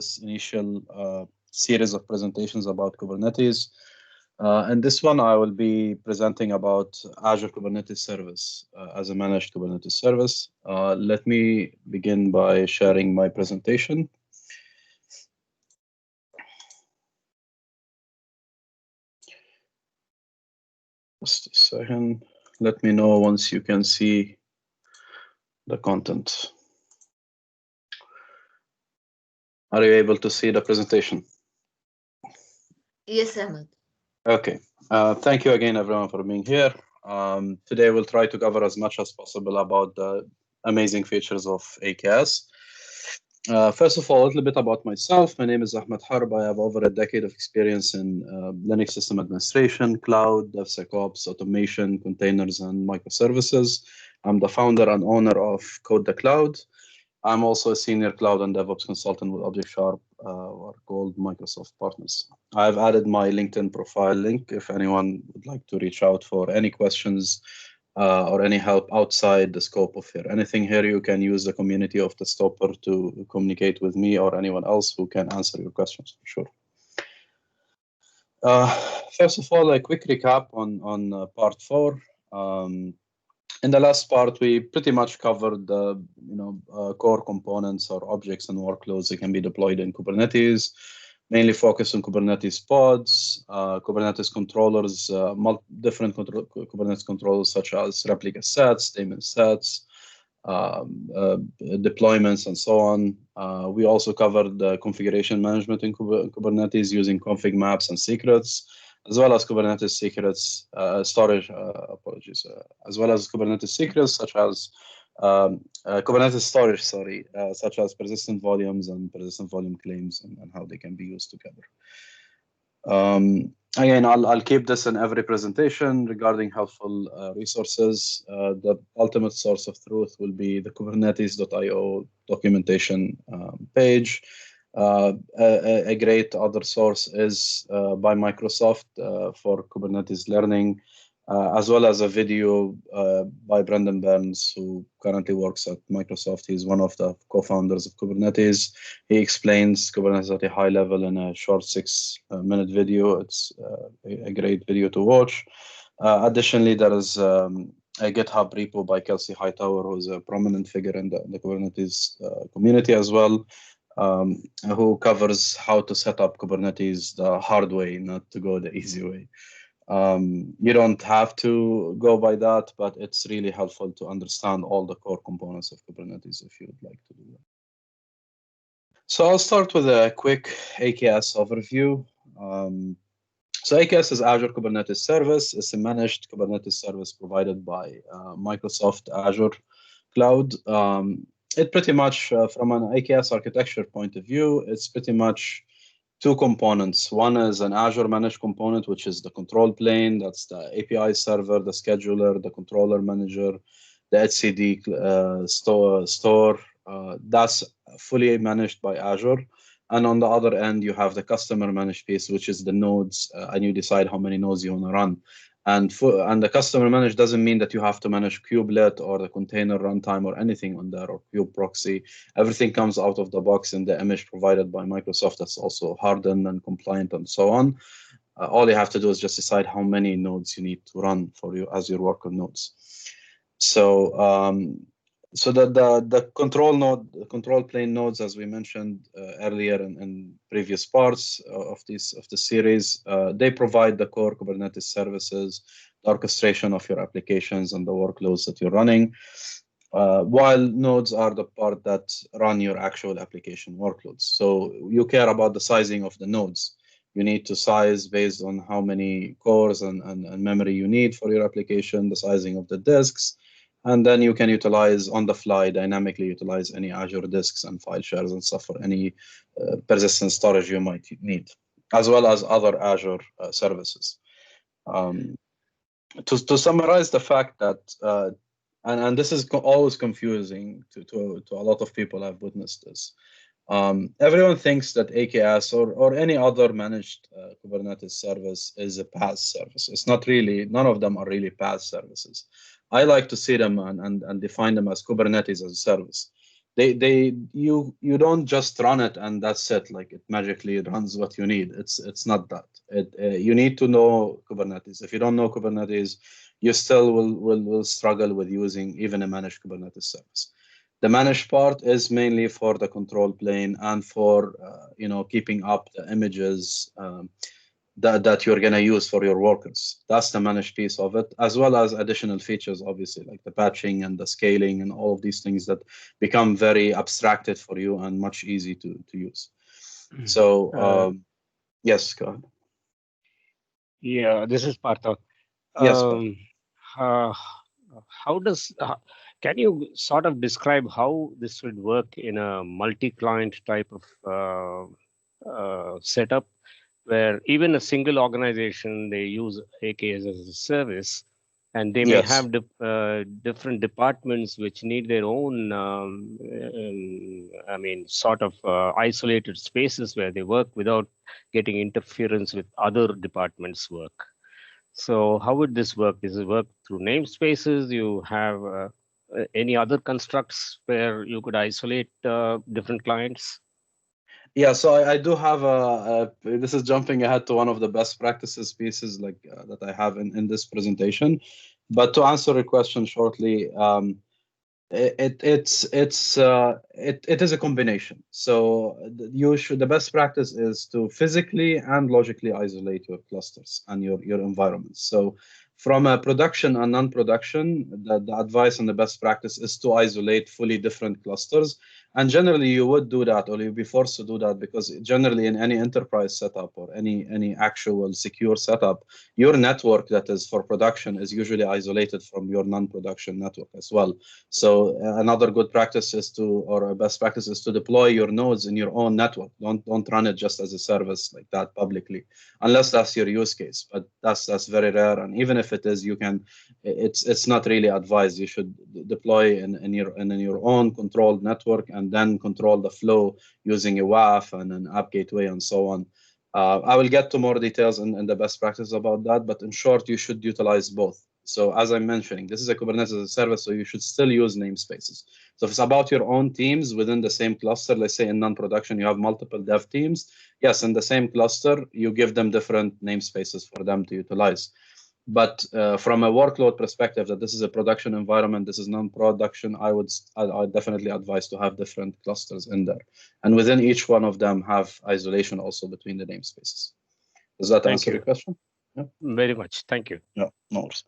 this initial series of presentations about Kubernetes. In this one, I will be presenting about Azure Kubernetes Service as a managed Kubernetes service. Let me begin by sharing my presentation. Just a second. Let me know once you can see the content. Are you able to see the presentation? Yes, Ahmed. Okay. Thank you again, everyone, for being here. Today, we'll try to cover as much as possible about the amazing features of AKS. First of all, a little bit about myself. My name is Ahmed Harb. I have over a decade of experience in Linux system administration, cloud, DevSecOps, automation, containers, and microservices. I'm the founder and owner of Codeathon. I'm also a senior cloud and DevOps consultant with ObjectSharp, or called Microsoft Partners. I've added my LinkedIn profile link if anyone would like to reach out for any questions or any help outside the scope of here. Anything here, you can use the community of the Stopper to communicate with me or anyone else who can answer your questions for sure. First of all, a quick recap on part 4. In the last part, we pretty much covered the core components or objects and workloads that can be deployed in Kubernetes, mainly focused on Kubernetes pods, Kubernetes controllers, different Kubernetes controllers such as replica sets, daemon sets, deployments, and so on. We also covered the configuration management in Kubernetes using config maps and secrets, as well as Kubernetes secrets, storage, as well as Kubernetes secrets such as Kubernetes storage, such as persistent volumes and persistent volume claims and how they can be used together. Again, I'll keep this in every presentation regarding helpful resources. The ultimate source of truth will be the kubernetes.io documentation page. A great other source is by Microsoft for Kubernetes learning, as well as a video by Brendan Burns, who currently works at Microsoft. He's one of the co-founders of Kubernetes. He explains Kubernetes at a high level in a short 6-minute video. It's a great video to watch. Additionally, there is a GitHub repo by Kelsey Hightower, who is a prominent figure in the Kubernetes community as well, who covers how to set up Kubernetes the hard way, not to go the easy way. You don't have to go by that, but it's really helpful to understand all the core components of Kubernetes if you would like to do that. So I'll start with a quick AKS overview. So AKS is Azure Kubernetes Service. It's a managed Kubernetes service provided by Microsoft Azure Cloud. It pretty much, from an AKS architecture point of view, it's pretty much 2 components. One is an Azure managed component, which is the control plane. That's the API server, the scheduler, the controller manager, the etcd store. That's fully managed by Azure. And on the other end, you have the customer managed piece, which is the nodes, and you decide how many nodes you want to run. And the customer managed doesn't mean that you have to manage kubelet or the container runtime or anything on there, or kube proxy. Everything comes out of the box in the image provided by Microsoft. That's also hardened and compliant and so on. All you have to do is just decide how many nodes you need to run for you as your worker nodes. So the control plane nodes, as we mentioned earlier in previous parts of the series, they provide the core Kubernetes services, the orchestration of your applications and the workloads that you're running, while nodes are the part that run your actual application workloads. So you care about the sizing of the nodes. You need to size based on how many cores and memory you need for your application, the sizing of the disks. And then you can utilize on the fly, dynamically utilize any Azure disks and file shares and stuff for any persistent storage you might need, as well as other Azure services. To summarize the fact that, and this is always confusing to a lot of people, I've witnessed this. Everyone thinks that AKS or any other managed Kubernetes service is a PaaS service. It's not really, none of them are really PaaS services. I like to see them and define them as Kubernetes as a service. you don't just run it and that's it, like it magically runs what you need. It's not that. You need to know Kubernetes. If you don't know Kubernetes, you still will struggle with using even a managed Kubernetes service. The managed part is mainly for the control plane and for keeping up the images that you're going to use for your workers. That's the managed piece of it, as well as additional features, obviously, like the patching and the scaling and all of these things that become very abstracted for you and much easy to use. So, yes, go ahead. Yeah, this is Partha. Yes, Pat. Um, uh, how does can you sort of describe how this would work in a multi-client type of setup, where even a single organization they use AKS as a service, and they may Yes. have different departments which need their own, I mean, sort of isolated spaces where they work without getting interference with other departments' work. So how would this work? Does it work through namespaces? You have any other constructs where you could isolate different clients? Yeah, so I do have this is jumping ahead to one of the best practices pieces like that I have in this presentation. But to answer your question shortly, it is a combination. So the best practice is to physically and logically isolate your clusters and your environments. So from a production and non-production, the advice and the best practice is to isolate fully different clusters. And generally, you would do that, or you'd be forced to do that, because generally in any enterprise setup or any actual secure setup, your network that is for production is usually isolated from your non-production network as well. So another good practice is or a best practice is to deploy your nodes in your own network. Don't run it just as a service like that publicly, unless that's your use case. But that's very rare. And even if it is, it's not really advised. You should deploy in your own controlled network and then control the flow using a WAF and an app gateway and so on. I will get to more details in the best practice about that, but in short, you should utilize both. So as I'm mentioning, this is a Kubernetes as a service, so you should still use namespaces. So if it's about your own teams within the same cluster, let's say in non-production, you have multiple dev teams. Yes, in the same cluster, you give them different namespaces for them to utilize. But from a workload perspective, that this is a production environment, this is non-production, I definitely advise to have different clusters in there. And within each one of them, have isolation also between the namespaces. Does that Thank answer your you question? Yeah. very much. Thank you. Yeah, no worries.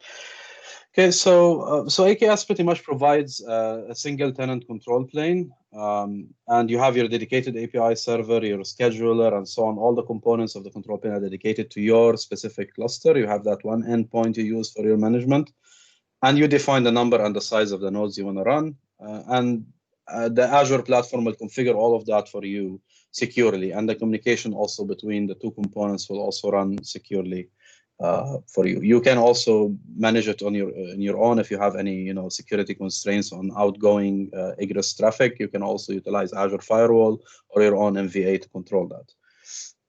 Okay, so AKS pretty much provides a single tenant control plane, and you have your dedicated API server, your scheduler, and so on. All the components of the control plane are dedicated to your specific cluster. You have that one endpoint you use for your management, and you define the number and the size of the nodes you want to run, and the Azure platform will configure all of that for you securely, and the communication also between the two components will also run securely for you. You can also manage it on your own if you have any security constraints on outgoing egress traffic. You can also utilize Azure Firewall or your own MVA to control that.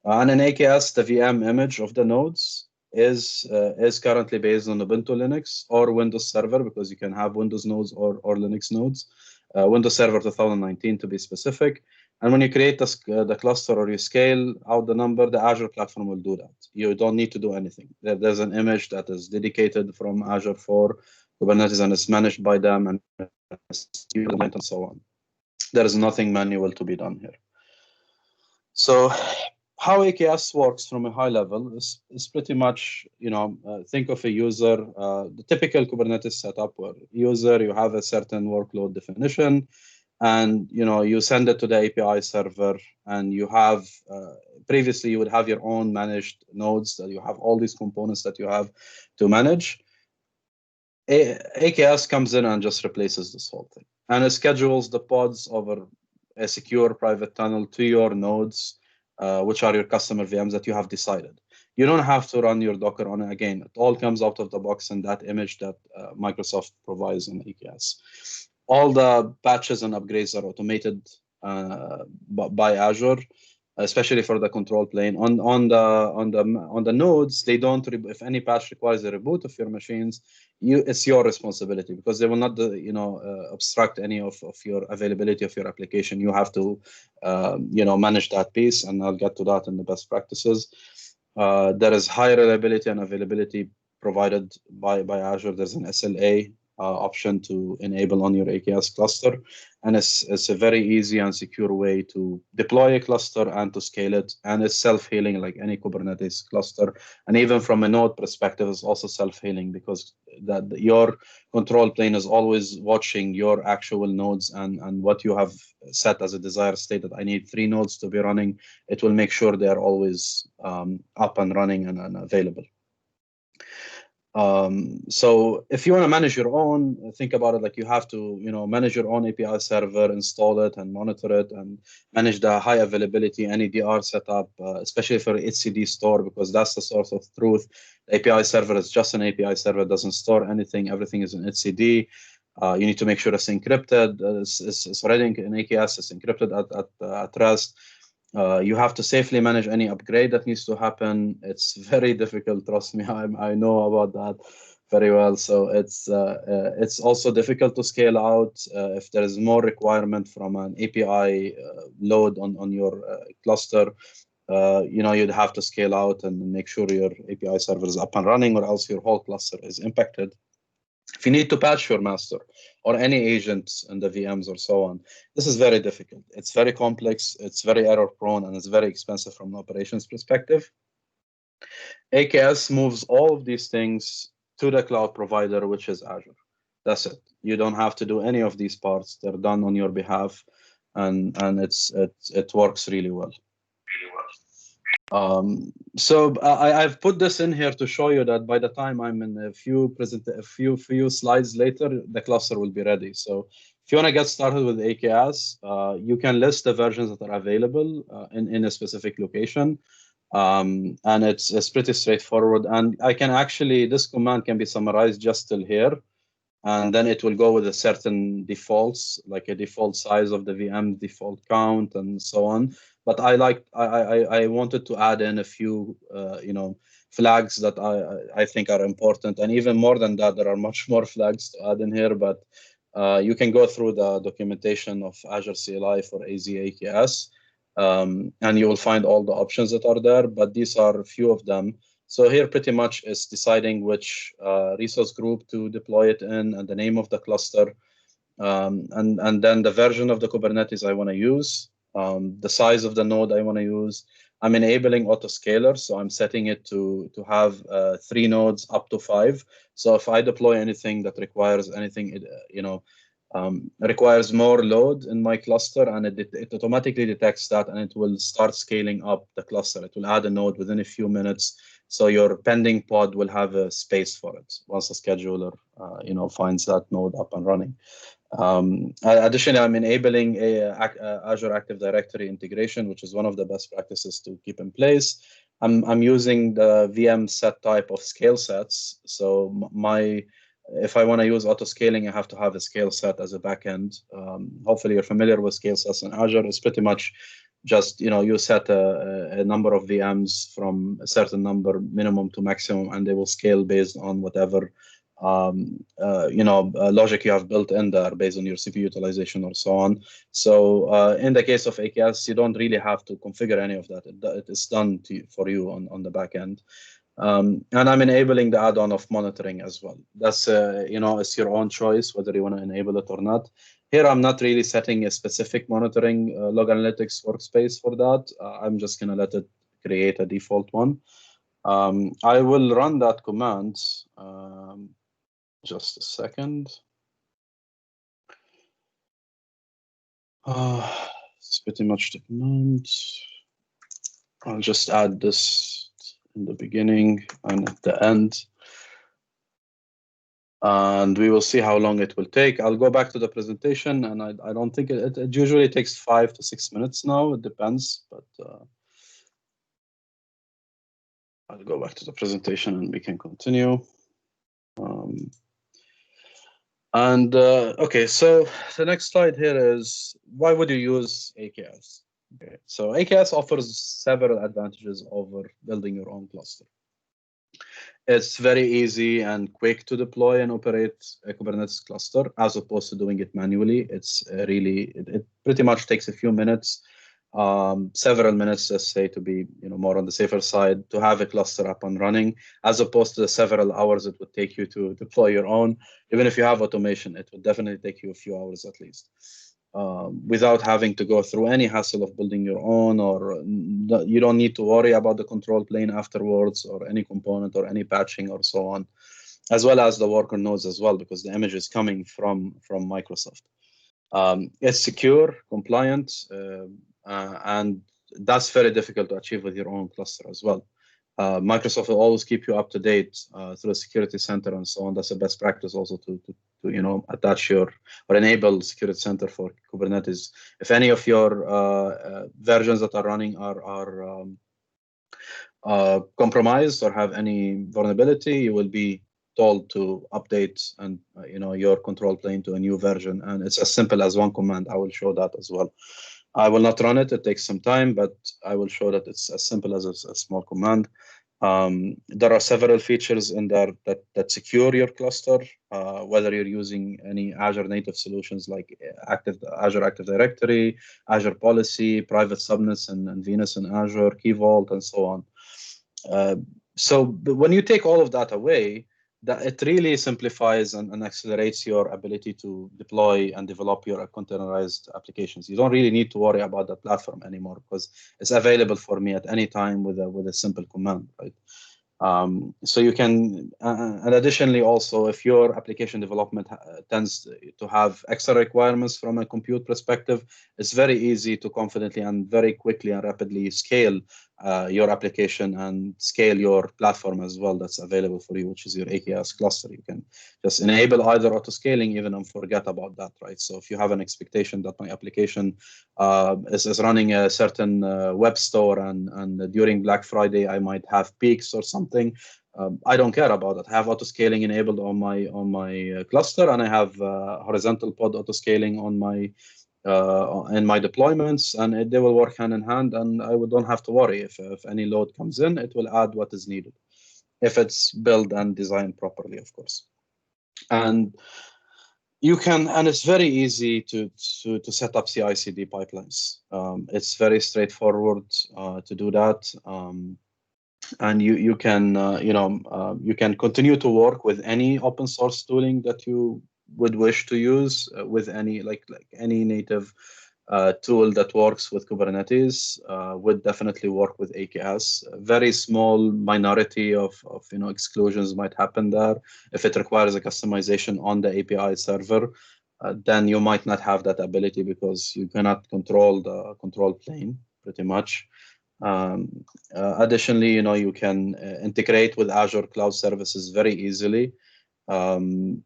And in AKS, the VM image of the nodes is currently based on Ubuntu Linux or Windows Server, because you can have Windows nodes or Linux nodes. Windows Server 2019 to be specific. And when you create the cluster or you scale out the number, the Azure platform will do that. You don't need to do anything. There's an image that is dedicated from Azure for Kubernetes and it's managed by them and so on. There is nothing manual to be done here. So how AKS works from a high level is pretty much, think of a user, the typical Kubernetes setup where user, you have a certain workload definition, and you send it to the API server, and you have previously you would have your own managed nodes that you have all these components that you have to manage. AKS comes in and just replaces this whole thing, and it schedules the pods over a secure private tunnel to your nodes, which are your customer VMs that you have decided. You don't have to run your Docker on it again. It all comes out of the box in that image that Microsoft provides in AKS. All the patches and upgrades are automated by Azure. especially for the control plane. On the nodes, they don't. If any patch requires a reboot of your machines, it's your responsibility, because they will not, obstruct any of your availability of your application. You have to, manage that piece, and I'll get to that in the best practices. There is high reliability and availability provided by Azure. There's an SLA option to enable on your AKS cluster, and it's a very easy and secure way to deploy a cluster and to scale it, and it's self-healing like any Kubernetes cluster. And even from a node perspective, it's also self-healing, because your control plane is always watching your actual nodes and what you have set as a desired state, that I need 3 nodes to be running. It will make sure they are always up and running and available. So if you want to manage your own, think about it like you have to, manage your own API server, install it and monitor it, and manage the high availability NEDR setup, especially for HCD store, because that's the source of truth. The API server is just an API server, it doesn't store anything. Everything is in HCD. You need to make sure it's encrypted. It's already in AKS, it's encrypted at rest. You have to safely manage any upgrade that needs to happen. It's very difficult, trust me. I know about that very well. So it's also difficult to scale out if there is more requirement from an API load on your cluster. You'd have to scale out and make sure your API server is up and running, or else your whole cluster is impacted. If you need to patch your master or any agents in the VMs or so on, this is very difficult. It's very complex, it's very error prone, and it's very expensive from an operations perspective. AKS moves all of these things to the cloud provider, which is Azure. That's it. You don't have to do any of these parts. They're done on your behalf, and it works really well. So I've put this in here to show you that by the time I'm in a few slides later, the cluster will be ready. So if you want to get started with AKS, you can list the versions that are available in a specific location. And it's pretty straightforward. And I can actually, this command can be summarized just till here. And then it will go with a certain defaults, like a default size of the VM, default count, and so on. But I wanted to add in a few, flags that I think are important. And even more than that, there are much more flags to add in here. But you can go through the documentation of Azure CLI for AZ AKS, and you will find all the options that are there. But these are a few of them. So here pretty much is deciding which resource group to deploy it in, and the name of the cluster, and then the version of the Kubernetes I want to use, the size of the node I want to use. I'm enabling autoscaler, so I'm setting it to have 3 nodes up to 5. So if I deploy anything that requires anything, requires more load in my cluster, and it automatically detects that, and it will start scaling up the cluster. It will add a node within a few minutes. So your pending pod will have a space for it once the scheduler, finds that node up and running. Additionally, I'm enabling Azure Active Directory integration, which is one of the best practices to keep in place. I'm using the VM set type of scale sets. So if I want to use auto scaling, I have to have a scale set as a backend. Hopefully, you're familiar with scale sets in Azure. It's pretty much just, you set a number of VMs from a certain number, minimum to maximum, and they will scale based on whatever logic you have built in there based on your CPU utilization or so on. So in the case of AKS, you don't really have to configure any of that. It is done for you on the back end. And I'm enabling the add-on of monitoring as well. That's, it's your own choice whether you want to enable it or not. Here, I'm not really setting a specific monitoring log analytics workspace for that. I'm just going to let it create a default one. I will run that command. Just a second. It's pretty much the command. I'll just add this in the beginning and at the end. And we will see how long it will take. I'll go back to the presentation, and I don't think it usually takes 5 to 6 minutes now. It depends, but I'll go back to the presentation and we can continue. Okay, so the next slide here is, why would you use AKS? Okay. So AKS offers several advantages over building your own cluster. It's very easy and quick to deploy and operate a Kubernetes cluster as opposed to doing it manually. It's it pretty much takes a few minutes, several minutes, let's say, to be more on the safer side, to have a cluster up and running, as opposed to the several hours it would take you to deploy your own. Even if you have automation, it would definitely take you a few hours at least. Without having to go through any hassle of building your own, or you don't need to worry about the control plane afterwards, or any component, or any patching, or so on, as well as the worker nodes as well, because the image is coming from Microsoft. It's secure, compliant, and that's very difficult to achieve with your own cluster as well. Microsoft will always keep you up to date through the security center and so on. That's a best practice also to attach your or enable security center for Kubernetes. If any of your versions that are running are compromised or have any vulnerability, you will be told to update and your control plane to a new version. And it's as simple as one command. I will show that as well. I will not run it. It takes some time, but I will show that it's as simple as a small command. There are several features in there that secure your cluster, whether you're using any Azure native solutions like Azure Active Directory, Azure Policy, private subnets, and Venus and Azure, Key Vault, and so on. So when you take all of that away, that it really simplifies and accelerates your ability to deploy and develop your containerized applications. You don't really need to worry about the platform anymore because it's available for me at any time with a simple command, right? So you can, and additionally also, if your application development tends to have extra requirements from a compute perspective, it's very easy to confidently and very quickly and rapidly scale your application and scale your platform as well that's available for you, which is your AKS cluster. You can just enable either auto scaling even and forget about that, right? So if you have an expectation that my application is running a certain web store and during Black Friday I might have peaks or something, I don't care about it. I have auto scaling enabled on my cluster, and I have horizontal pod auto scaling on my in my deployments, and they will work hand in hand, and I don't have to worry if any load comes in. It will add what is needed if it's built and designed properly, of course. And you can, and it's very easy to set up CI/CD pipelines. It's very straightforward to do that. And you can you can continue to work with any open source tooling that you would wish to use with any like any native tool that works with Kubernetes would definitely work with AKS. A very small minority of exclusions might happen there. If it requires a customization on the API server, then you might not have that ability because you cannot control the control plane pretty much. Additionally, you can integrate with Azure Cloud Services very easily. You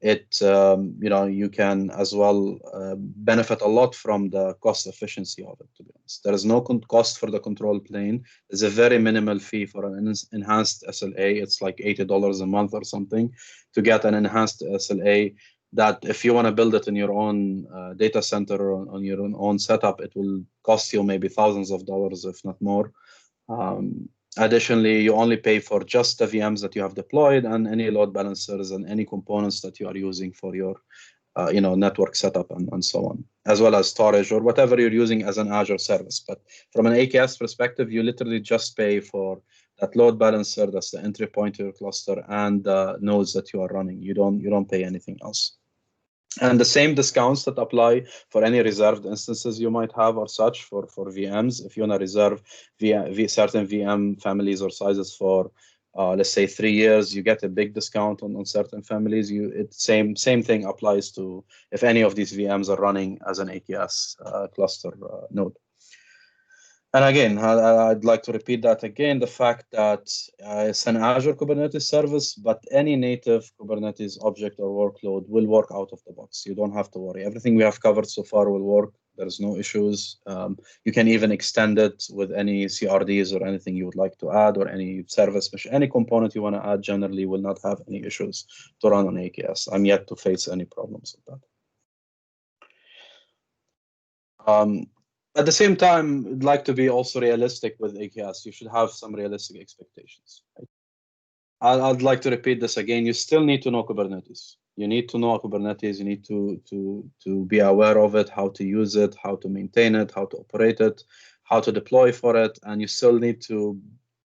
can as well benefit a lot from the cost efficiency of it, to be honest. There is no cost for the control plane. There's a very minimal fee for an enhanced SLA. It's like $80 a month or something to get an enhanced SLA that if you want to build it in your own data center or on your own setup, it will cost you maybe thousands of dollars, if not more. Additionally, you only pay for just the VMs that you have deployed and any load balancers and any components that you are using for your network setup and so on, as well as storage or whatever you're using as an Azure service. But from an AKS perspective, you literally just pay for that load balancer, that's the entry point to your cluster, and the nodes that you are running. You don't pay anything else. And the same discounts that apply for any reserved instances you might have or such for VMs. If you want to reserve certain VM families or sizes for, let's say, 3 years, you get a big discount on certain families. Same thing applies to if any of these VMs are running as an AKS cluster node. And again, I'd like to repeat that again, the fact that it's an Azure Kubernetes service, but any native Kubernetes object or workload will work out of the box. You don't have to worry. Everything we have covered so far will work. There's no issues. You can even extend it with any CRDs or anything you would like to add, or any service, any component you want to add generally will not have any issues to run on AKS. I'm yet to face any problems with that. At the same time, I'd like to be also realistic with AKS. You should have some realistic expectations. Right? I'd like to repeat this again. You still need to know Kubernetes. You need to know Kubernetes. You need to be aware of it, how to use it, how to maintain it, how to operate it, how to deploy for it, and you still need to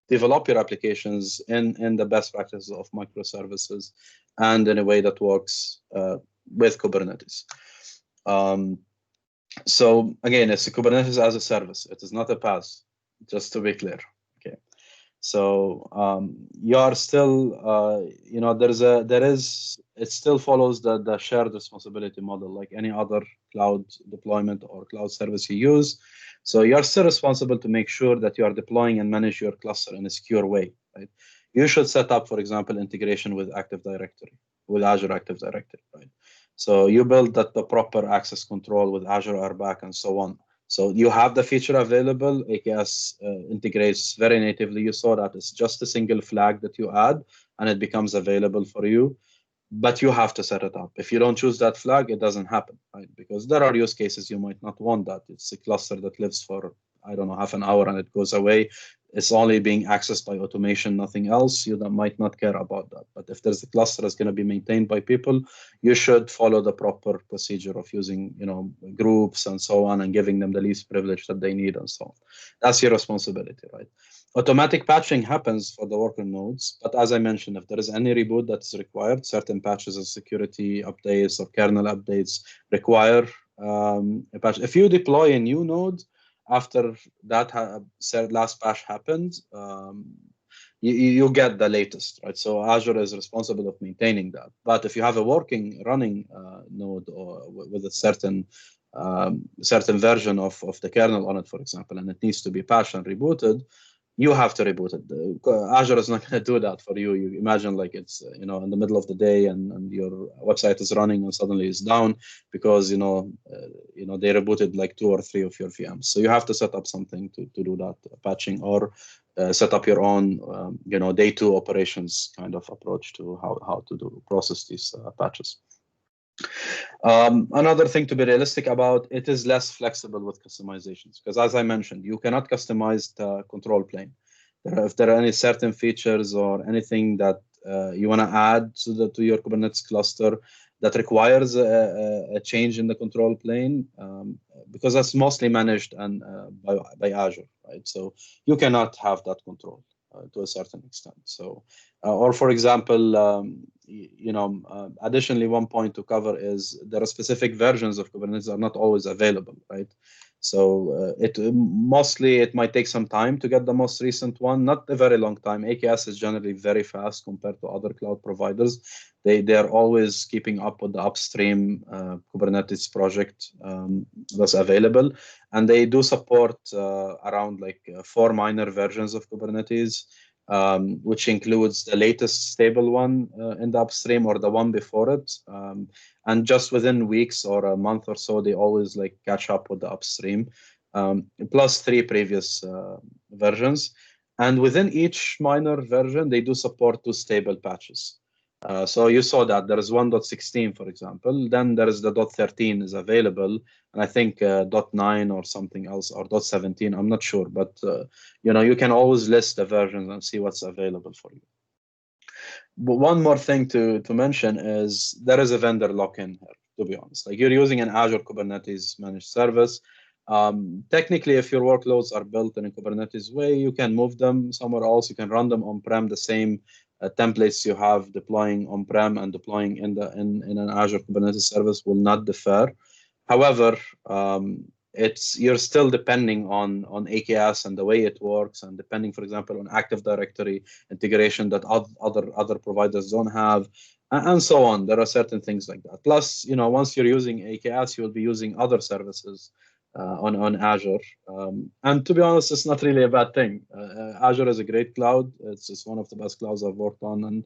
develop your applications in the best practices of microservices and in a way that works with Kubernetes. So again, it's a Kubernetes as a service. It is not a PaaS, just to be clear. Okay. So you are still, it still follows the shared responsibility model, like any other cloud deployment or cloud service you use. So you are still responsible to make sure that you are deploying and manage your cluster in a secure way, right? You should set up, for example, integration with Active Directory, with Azure Active Directory, right? So you build the proper access control with Azure RBAC and so on. So you have the feature available. AKS integrates very natively. You saw that it's just a single flag that you add, and it becomes available for you. But you have to set it up. If you don't choose that flag, it doesn't happen, right? Because there are use cases you might not want that. It's a cluster that lives for, I don't know, half an hour and it goes away. It's only being accessed by automation, nothing else. You might not care about that. But if there's a cluster that's going to be maintained by people, you should follow the proper procedure of using, groups and so on, and giving them the least privilege that they need and so on. That's your responsibility, right? Automatic patching happens for the worker nodes, but as I mentioned, if there is any reboot that is required, certain patches of security updates or kernel updates require a patch. If you deploy a new node after that last patch happened, you get the latest, right? So Azure is responsible of maintaining that. But if you have a running node or with a certain version of the kernel on it, for example, and it needs to be patched and rebooted, you have to reboot it. Azure is not going to do that for you. You imagine like it's in the middle of the day and your website is running and suddenly it's down because they rebooted like 2 or 3 of your VMs. So you have to set up something to do that patching, or set up your own day 2 operations kind of approach to how to process these patches. Another thing to be realistic about, it is less flexible with customizations, because as I mentioned, you cannot customize the control plane. If there are any certain features or anything that you want to add to your Kubernetes cluster that requires a change in the control plane, because that's mostly managed and by Azure, right? So you cannot have that control to a certain extent. So, or for example, additionally, one point to cover is there are specific versions of Kubernetes that are not always available, right? So it might take some time to get the most recent one, not a very long time. AKS is generally very fast compared to other cloud providers. They are always keeping up with the upstream Kubernetes project that's available, and they do support around 4 minor versions of Kubernetes, which includes the latest stable one in the upstream or the one before it. And just within weeks or a month or so, they always catch up with the upstream, plus 3 previous versions. And within each minor version, they do support 2 stable patches. So you saw that there is 1.16, for example. Then there is the .13 is available, and I think .9 or something else, or .17. I'm not sure, but you can always list the versions and see what's available for you. But one more thing to mention is there is a vendor lock-in here, to be honest. You're using an Azure Kubernetes managed service. Technically, if your workloads are built in a Kubernetes way, you can move them somewhere else. You can run them on-prem. The same templates you have deploying on-prem and deploying in an Azure Kubernetes service will not differ. However, you're still depending on AKS and the way it works, and depending, for example, on Active Directory integration that other providers don't have, and so on. There are certain things like that. Plus, once you're using AKS, you'll be using other services on Azure. And to be honest, it's not really a bad thing. Azure is a great cloud. It's one of the best clouds I've worked on, and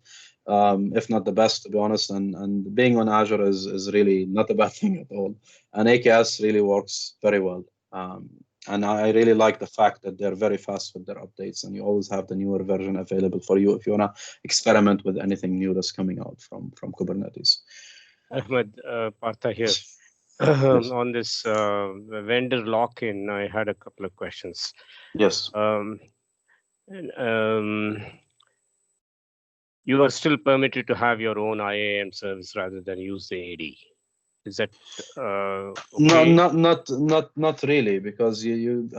if not the best, to be honest. And being on Azure is really not a bad thing at all. And AKS really works very well. And I really like the fact that they're very fast with their updates, and you always have the newer version available for you if you want to experiment with anything new that's coming out from Kubernetes. Ahmed, Partha here. Yes. On this vendor lock-in, I had a couple of questions. Yes. And, you are still permitted to have your own IAM service rather than use the AD. Is that No, okay? not really, because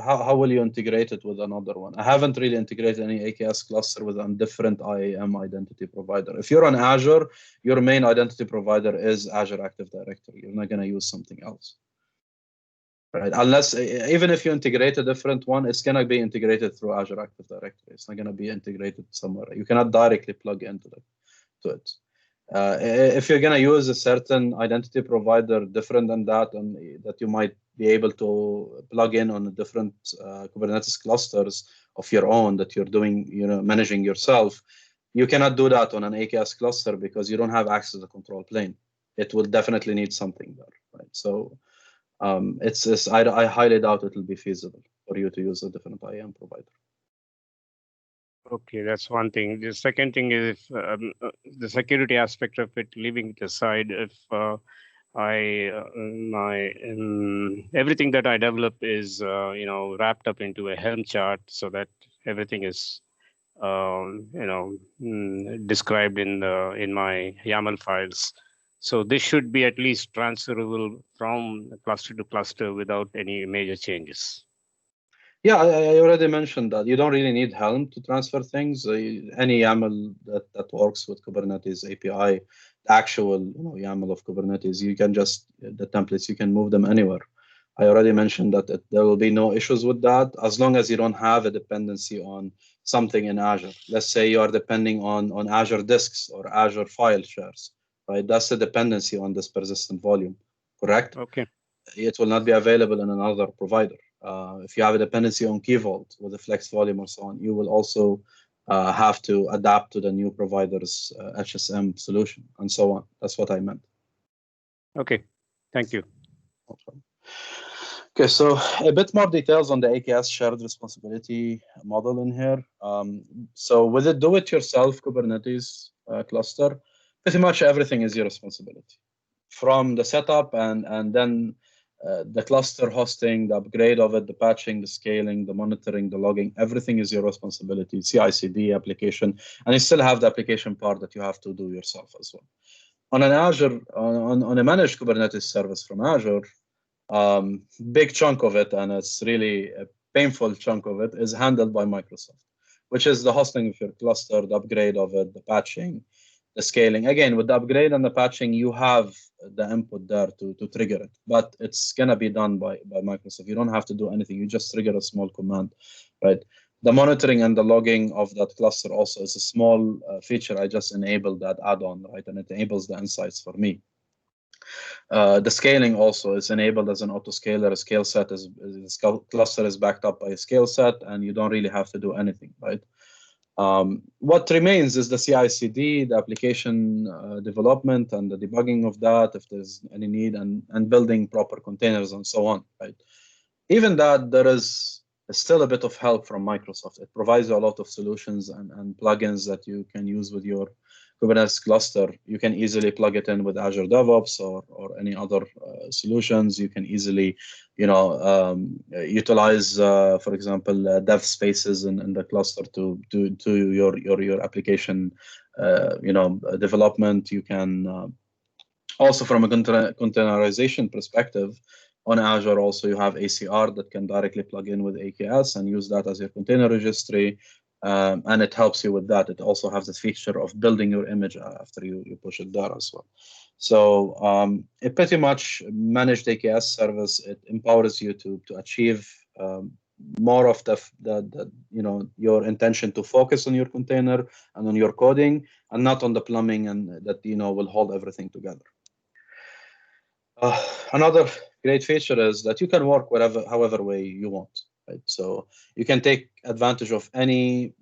how will you integrate it with another one? I haven't really integrated any AKS cluster with a different IAM identity provider. If you're on Azure, your main identity provider is Azure Active Directory. You're not going to use something else, right? Unless, even if you integrate a different one, it's going to be integrated through Azure Active Directory. It's not going to be integrated somewhere. You cannot directly plug into it. If you're going to use a certain identity provider different than that, and that you might be able to plug in on different Kubernetes clusters of your own that you're doing, managing yourself, you cannot do that on an AKS cluster because you don't have access to the control plane. It will definitely need something there, right? So I highly doubt it will be feasible for you to use a different IAM provider. Okay, that's one thing. The second thing is if, the security aspect of it, leaving it aside, if everything that I develop is wrapped up into a Helm chart so that everything is described in my YAML files. So this should be at least transferable from cluster to cluster without any major changes. Yeah, I already mentioned that you don't really need Helm to transfer things. Any YAML that works with Kubernetes API, the actual YAML of Kubernetes, you can just the templates, you can move them anywhere. I already mentioned that there will be no issues with that as long as you don't have a dependency on something in Azure. Let's say you are depending on Azure disks or Azure file shares, right? That's the dependency on this persistent volume, correct? Okay. It will not be available in another provider. If you have a dependency on Key Vault with a flex volume or so on, you will also have to adapt to the new provider's HSM solution and so on. That's what I meant. Okay, thank you. Okay, so a bit more details on the AKS shared responsibility model in here. So with a do-it-yourself Kubernetes cluster, pretty much everything is your responsibility. From the setup and then the cluster hosting, the upgrade of it, the patching, the scaling, the monitoring, the logging, everything is your responsibility. CI/CD application, and you still have the application part that you have to do yourself as well. On an Azure, on a managed Kubernetes service from Azure, big chunk of it, and it's really a painful chunk of it, is handled by Microsoft, which is the hosting of your cluster, the upgrade of it, the patching, the scaling. Again, with the upgrade and the patching, you have the input there to trigger it, but it's gonna be done by Microsoft. You don't have to do anything. You just trigger a small command, right? The monitoring and the logging of that cluster also is a small feature. I just enabled that add-on, right? And it enables the insights for me. The scaling also is enabled as an autoscaler. A scale set cluster is backed up by a scale set, and you don't really have to do anything, right? What remains is the CI/CD, the application development, and the debugging of that, if there's any need, and building proper containers and so on, right? Even that, there is still a bit of help from Microsoft. It provides you a lot of solutions and plugins that you can use with your Kubernetes cluster. You can easily plug it in with Azure DevOps or any other solutions. You can easily, utilize, for example, dev spaces in the cluster to your application, development. You can also, from a containerization perspective, on Azure also you have ACR that can directly plug in with AKS and use that as your container registry. And it helps you with that. It also has this feature of building your image after you push it there as well. So it pretty much managed AKS service. It empowers you to achieve more of your intention to focus on your container and on your coding, and not on the plumbing and that will hold everything together. Another great feature is that you can work however way you want. Right? So you can take advantage of any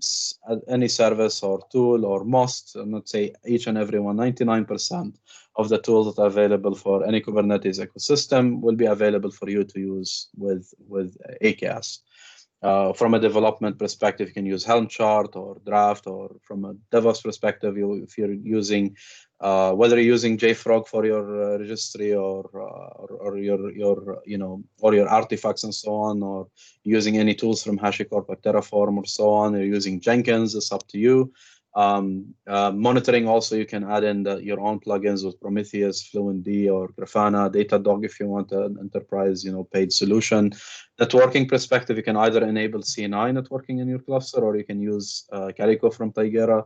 service or tool, or most, not say each and every one, 99% of the tools that are available for any Kubernetes ecosystem will be available for you to use with AKS. From a development perspective, you can use Helm chart or Draft, or from a DevOps perspective, if you're using whether you're using JFrog for your registry or your artifacts and so on, or using any tools from HashiCorp or Terraform or so on, or using Jenkins, it's up to you. Monitoring also, you can add in your own plugins with Prometheus, FluentD, or Grafana, Datadog if you want an enterprise paid solution. Networking perspective, you can either enable CNI networking in your cluster, or you can use Calico from Tigera.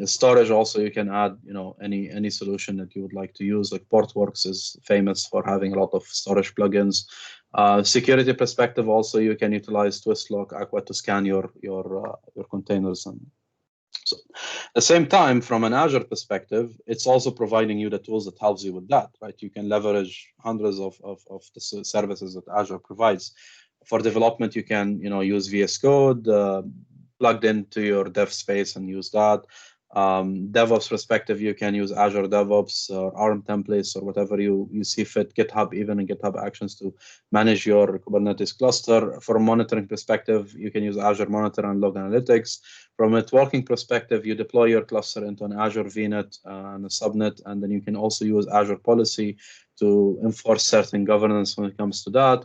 Storage also, you can add any solution that you would like to use. Like Portworx is famous for having a lot of storage plugins. Security perspective also, you can utilize Twistlock, Aqua to scan your containers. And so at the same time, from an Azure perspective, it's also providing you the tools that helps you with that, right? You can leverage hundreds of the services that Azure provides. For development, you can use VS Code plugged into your dev space and use that. DevOps perspective, you can use Azure DevOps or ARM templates or whatever you see fit, GitHub, even in GitHub Actions to manage your Kubernetes cluster. From a monitoring perspective, you can use Azure Monitor and Log Analytics. From a networking perspective, you deploy your cluster into an Azure VNet and a subnet, and then you can also use Azure Policy to enforce certain governance when it comes to that.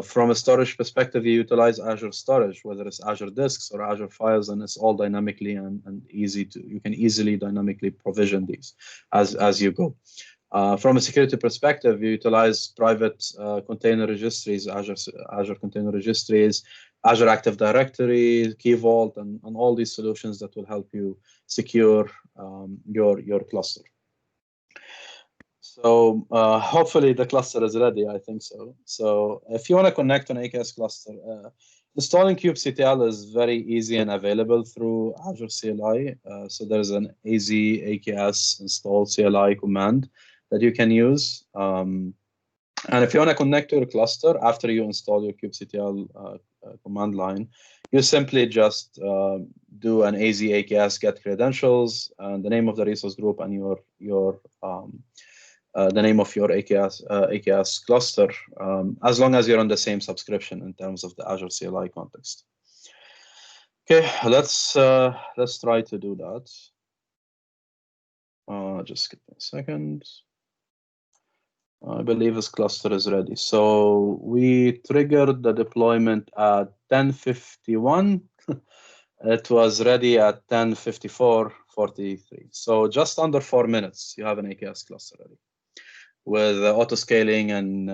From a storage perspective, you utilize Azure Storage, whether it's Azure Disks or Azure Files, and it's all dynamically and easy to. You can easily dynamically provision these as you go. From a security perspective, you utilize private container registries, Azure Container Registries, Azure Active Directory, Key Vault, and all these solutions that will help you secure your cluster. So hopefully the cluster is ready. I think so. So if you want to connect an AKS cluster, installing kubectl is very easy and available through Azure CLI. So there's an AZ AKS install CLI command that you can use. And if you want to connect to your cluster after you install your kubectl command line, you simply just do an AZ AKS get credentials and the name of the resource group and the name of your AKS cluster, as long as you're on the same subscription in terms of the Azure CLI context. Okay, let's try to do that. Just give me a second. I believe this cluster is ready. So we triggered the deployment at 10:51. It was ready at 10:54:43. So just under 4 minutes, you have an AKS cluster ready, with auto scaling and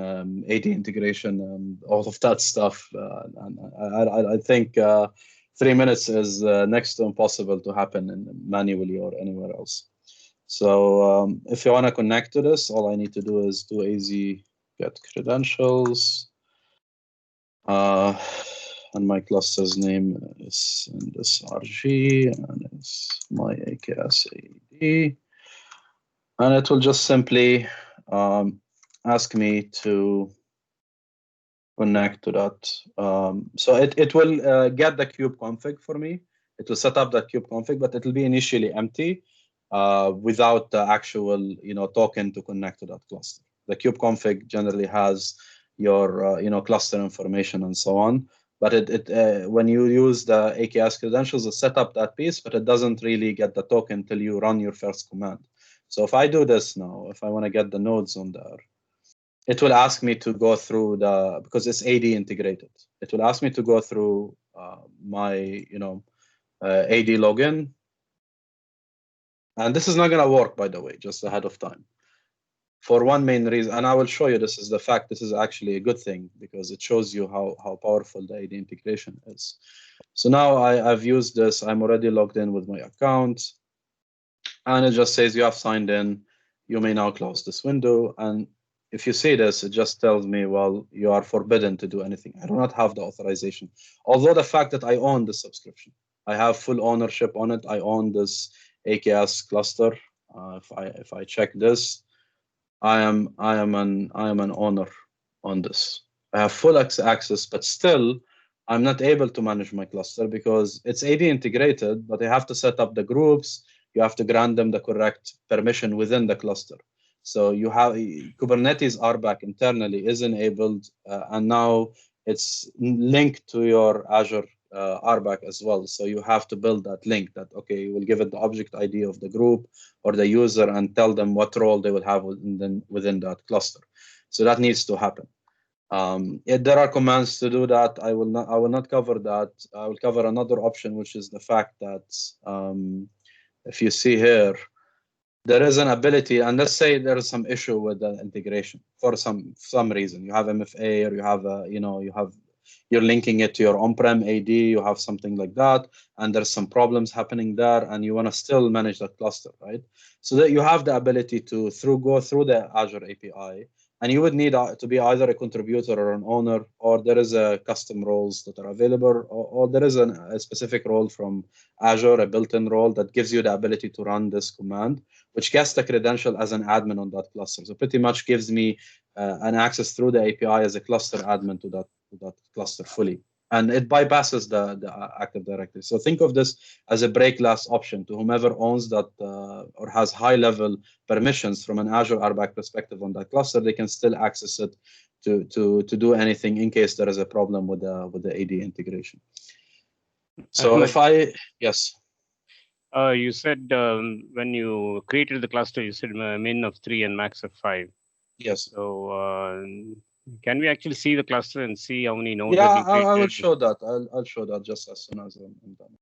AD integration and all of that stuff. And I think 3 minutes is next to impossible to happen manually or anywhere else. So if you want to connect to this, all I need to do is do AZ get credentials. And my cluster's name is in this RG, and it's my AKS AD. And it will just simply ask me to connect to that. So it will get the kube config for me. It will set up that kube config, but it will be initially empty without the actual token to connect to that cluster. The kube config generally has your cluster information and so on. But when you use the AKS credentials, it set up that piece, but it doesn't really get the token till you run your first command. So if I do this now, if I want to get the nodes on there, it will ask me to go through because it's AD integrated. It will ask me to go through my AD login. And this is not going to work, by the way, just ahead of time. For one main reason, and I will show you this is the fact, this is actually a good thing because it shows you how powerful the AD integration is. So now I've used this, I'm already logged in with my account, and it just says you have signed in, you may now close this window. And if you see this, it just tells me, well, you are forbidden to do anything. I do not have the authorization. Although the fact that I own the subscription, I have full ownership on it. I own this AKS cluster. If I check this, I am an owner on this. I have full access, but still I'm not able to manage my cluster because it's AD integrated, but I have to set up the groups. You have to grant them the correct permission within the cluster. So you have Kubernetes RBAC internally is enabled, and now it's linked to your Azure RBAC as well. So you have to build that link that, okay, you will give it the object ID of the group or the user and tell them what role they will have within that cluster. So that needs to happen. There are commands to do that. I will not cover that. I will cover another option, which is the fact that if you see here, there is an ability, and let's say there is some issue with the integration for some reason. You have MFA, or you have you're linking it to your on-prem AD, you have something like that, and there's some problems happening there, and you want to still manage that cluster, right? So that you have the ability to go through the Azure API, and you would need to be either a contributor or an owner, or there is a custom roles that are available, or there is a specific role from Azure, a built-in role that gives you the ability to run this command, which gets the credential as an admin on that cluster. So pretty much gives me an access through the API as a cluster admin to that cluster fully. And it bypasses the Active Directory. So think of this as a break glass option to whomever owns that or has high-level permissions from an Azure RBAC perspective on that cluster. They can still access it to do anything in case there is a problem with the AD integration. So yes. You said when you created the cluster, you said min of 3 and max of 5. Yes. So can we actually see the cluster and see how many nodes have been created? I will show that. I'll show that just as soon as I'm done.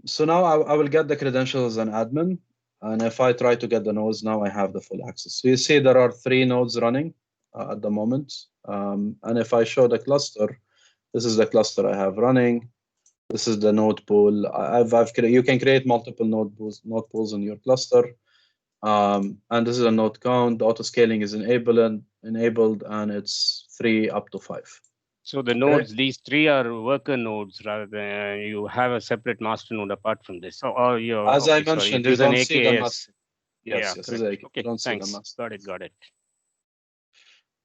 So now I will get the credentials as an admin. And if I try to get the nodes, now I have the full access. So you see there are 3 nodes running at the moment. And if I show the cluster, this is the cluster I have running. This is the node pool. You can create multiple node pools in your cluster. And this is a node count. The auto scaling is enabled, and it's 3 up to 5. So the nodes, these 3 are worker nodes rather than you have a separate master node apart from this. So, as I mentioned, you don't see the master. Yes, yes. Okay, you don't thanks. See the master. Got it.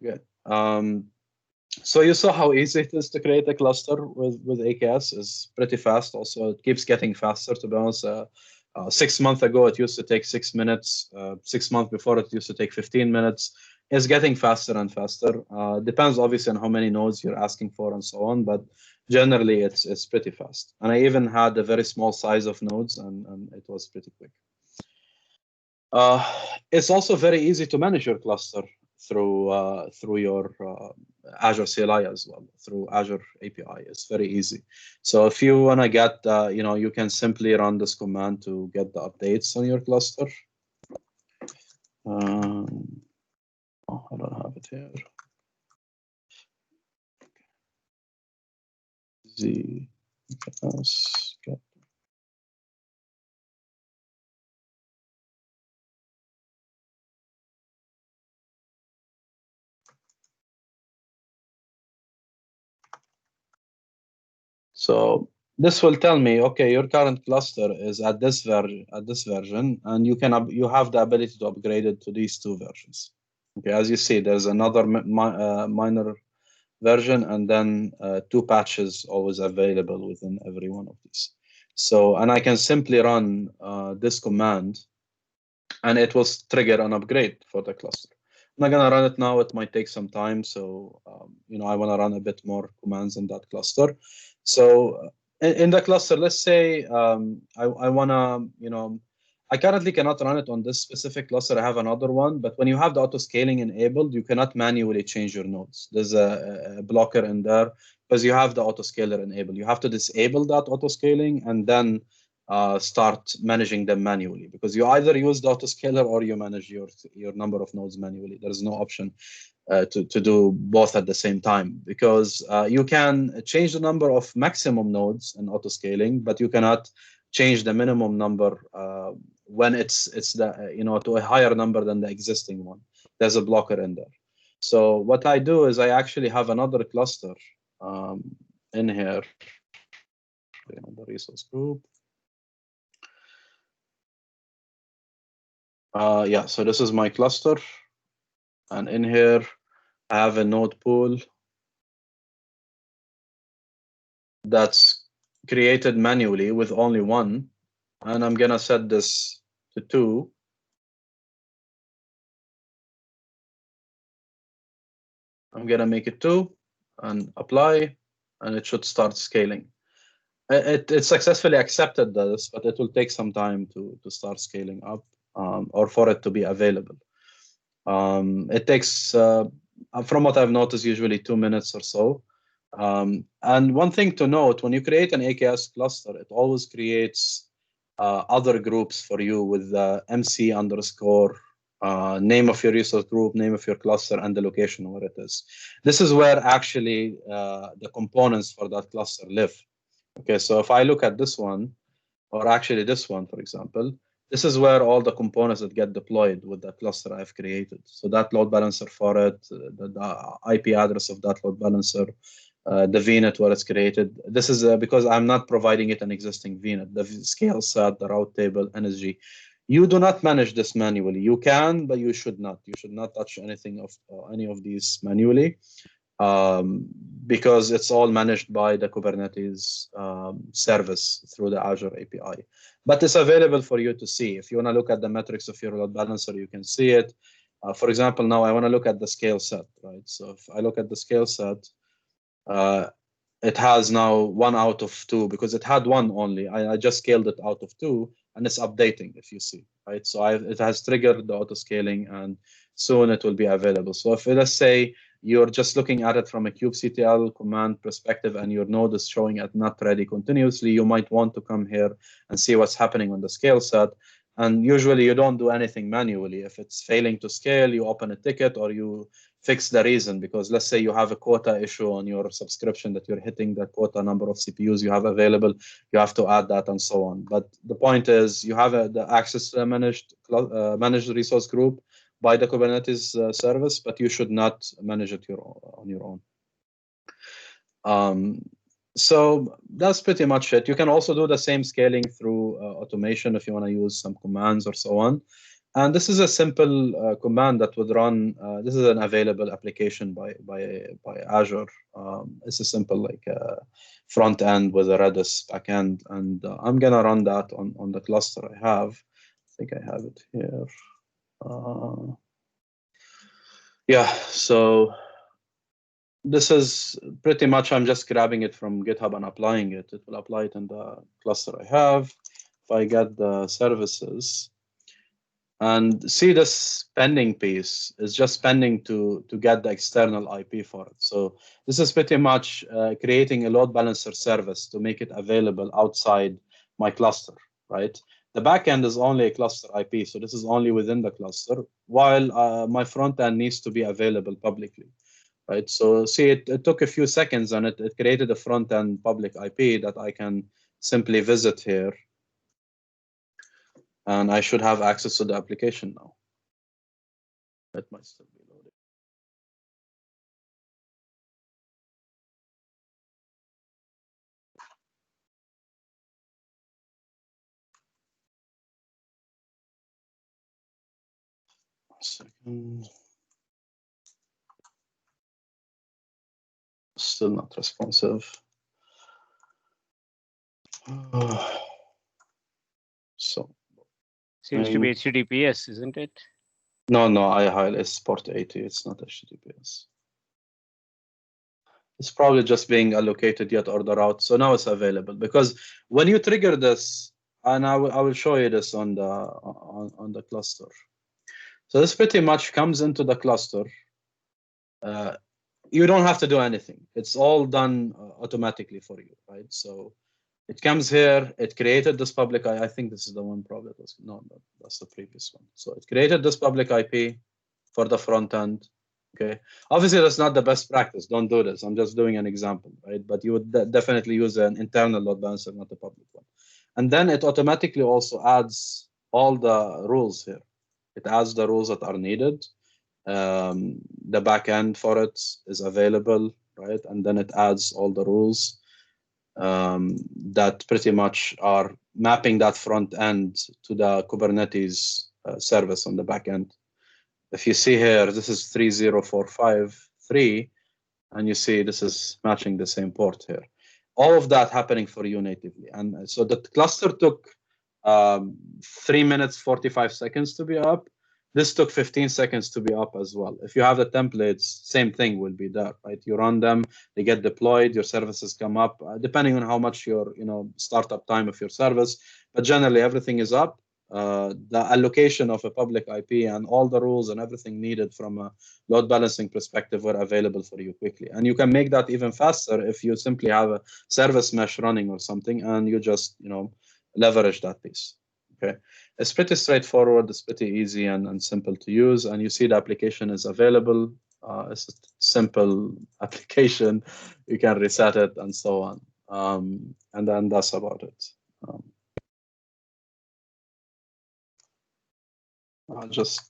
Good. So you saw how easy it is to create a cluster with AKS. It's pretty fast. Also, it keeps getting faster. To be honest, 6 months ago it used to take 6 minutes. 6 months before it used to take 15 minutes. It's getting faster and faster. Depends obviously on how many nodes you're asking for and so on, but generally it's pretty fast. And I even had a very small size of nodes, and it was pretty quick. It's also very easy to manage your cluster through your Azure CLI as well, through Azure API. It's very easy. So if you want to get, you can simply run this command to get the updates on your cluster. I don't have it here. Get. So this will tell me, okay, your current cluster is at this version, and you have the ability to upgrade it to these 2 versions. Okay, as you see, there's another minor version, and then 2 patches always available within every one of these. So, and I can simply run this command, and it will trigger an upgrade for the cluster. I'm not gonna run it now. It might take some time. So, I want to run a bit more commands in that cluster. So in the cluster, let's say I want to, I currently cannot run it on this specific cluster. I have another one, but when you have the auto scaling enabled, you cannot manually change your nodes. There's a blocker in there because you have the auto scaler enabled. You have to disable that auto scaling and then start managing them manually, because you either use the auto scaler or you manage your number of nodes manually. There is no option to do both at the same time, because you can change the number of maximum nodes in auto scaling, but you cannot change the minimum number when it's the to a higher number than the existing one. There's a blocker in there. So what I do is I actually have another cluster in here, the resource group. Yeah, so this is my cluster, and in here I have a node pool that's created manually with only 1, and I'm gonna set this to 2. I'm gonna make it 2 and apply, and it should start scaling. It successfully accepted this, but it will take some time to start scaling up, or for it to be available. It takes, from what I've noticed, usually 2 minutes or so. And one thing to note, when you create an AKS cluster, it always creates other groups for you with the MC underscore, name of your resource group, name of your cluster, and the location where it is. This is where actually the components for that cluster live. Okay, so if I look at this one, or actually this one, for example, this is where all the components that get deployed with the cluster I've created. So that load balancer for it, the IP address of that load balancer, the VNet where it's created. This is because I'm not providing it an existing VNet, the scale set, the route table, NSG. You do not manage this manually. You can, but you should not. You should not touch anything of any of these manually, because it's all managed by the Kubernetes service through the Azure API. But it's available for you to see. If you want to look at the metrics of your load balancer, you can see it. For example, now I want to look at the scale set, right? So if I look at the scale set, it has now 1 out of 2 because it had 1 only. I just scaled it out of 2, and it's updating, if you see, right? So it has triggered the auto scaling, and soon it will be available. So if let's say you're just looking at it from a kubectl command perspective and your node is showing at not ready continuously, you might want to come here and see what's happening on the scale set. And usually you don't do anything manually. If it's failing to scale, you open a ticket or you fix the reason, because let's say you have a quota issue on your subscription that you're hitting the quota number of CPUs you have available, you have to add that and so on. But the point is you have the access to the managed resource group by the Kubernetes service, but you should not manage it on your own. So that's pretty much it. You can also do the same scaling through automation if you want to use some commands or so on. And this is a simple command that would run. This is an available application by Azure. It's a simple like front end with a Redis backend, and I'm gonna run that on the cluster I have. I think I have it here. Yeah, so this is pretty much, I'm just grabbing it from GitHub and applying it. It will apply it in the cluster I have. If I get the services, and see this pending piece is just pending to get the external IP for it. So this is pretty much creating a load balancer service to make it available outside my cluster, right? The backend is only a cluster IP, so this is only within the cluster, while my front end needs to be available publicly, right? So see, it took a few seconds and it created a front end public IP that I can simply visit here. And I should have access to the application now. That might still be loading. One second. Still not responsive. So seems to be HTTPS, isn't it? No, it's port 80. It's not HTTPS. It's probably just being allocated yet or the route. So now it's available, because when you trigger this, and I will show you this on the cluster. So this pretty much comes into the cluster. You don't have to do anything. It's all done automatically for you, right? So it comes here, it created this public, I think this is the one probably, that's the previous one. So it created this public IP for the front end, okay? Obviously, that's not the best practice. Don't do this. I'm just doing an example, right? But you would definitely use an internal load balancer, not a public one. And then it automatically also adds all the rules here. It adds the rules that are needed. The backend for it is available, right? And then it adds all the rules that pretty much are mapping that front end to the Kubernetes service on the back end. If you see here, this is 30453, and you see this is matching the same port here. All of that happening for you natively. And so the cluster took 3 minutes, 45 seconds to be up. This took 15 seconds to be up as well. If you have the templates, same thing will be there, right? You run them, they get deployed, your services come up, depending on how much your startup time of your service. But generally, everything is up. The allocation of a public IP and all the rules and everything needed from a load balancing perspective were available for you quickly. And you can make that even faster if you simply have a service mesh running or something, and you just leverage that piece. Okay, it's pretty straightforward, it's pretty easy and simple to use, and you see the application is available. It's a simple application. You can reset it and so on. And then that's about it. I'll just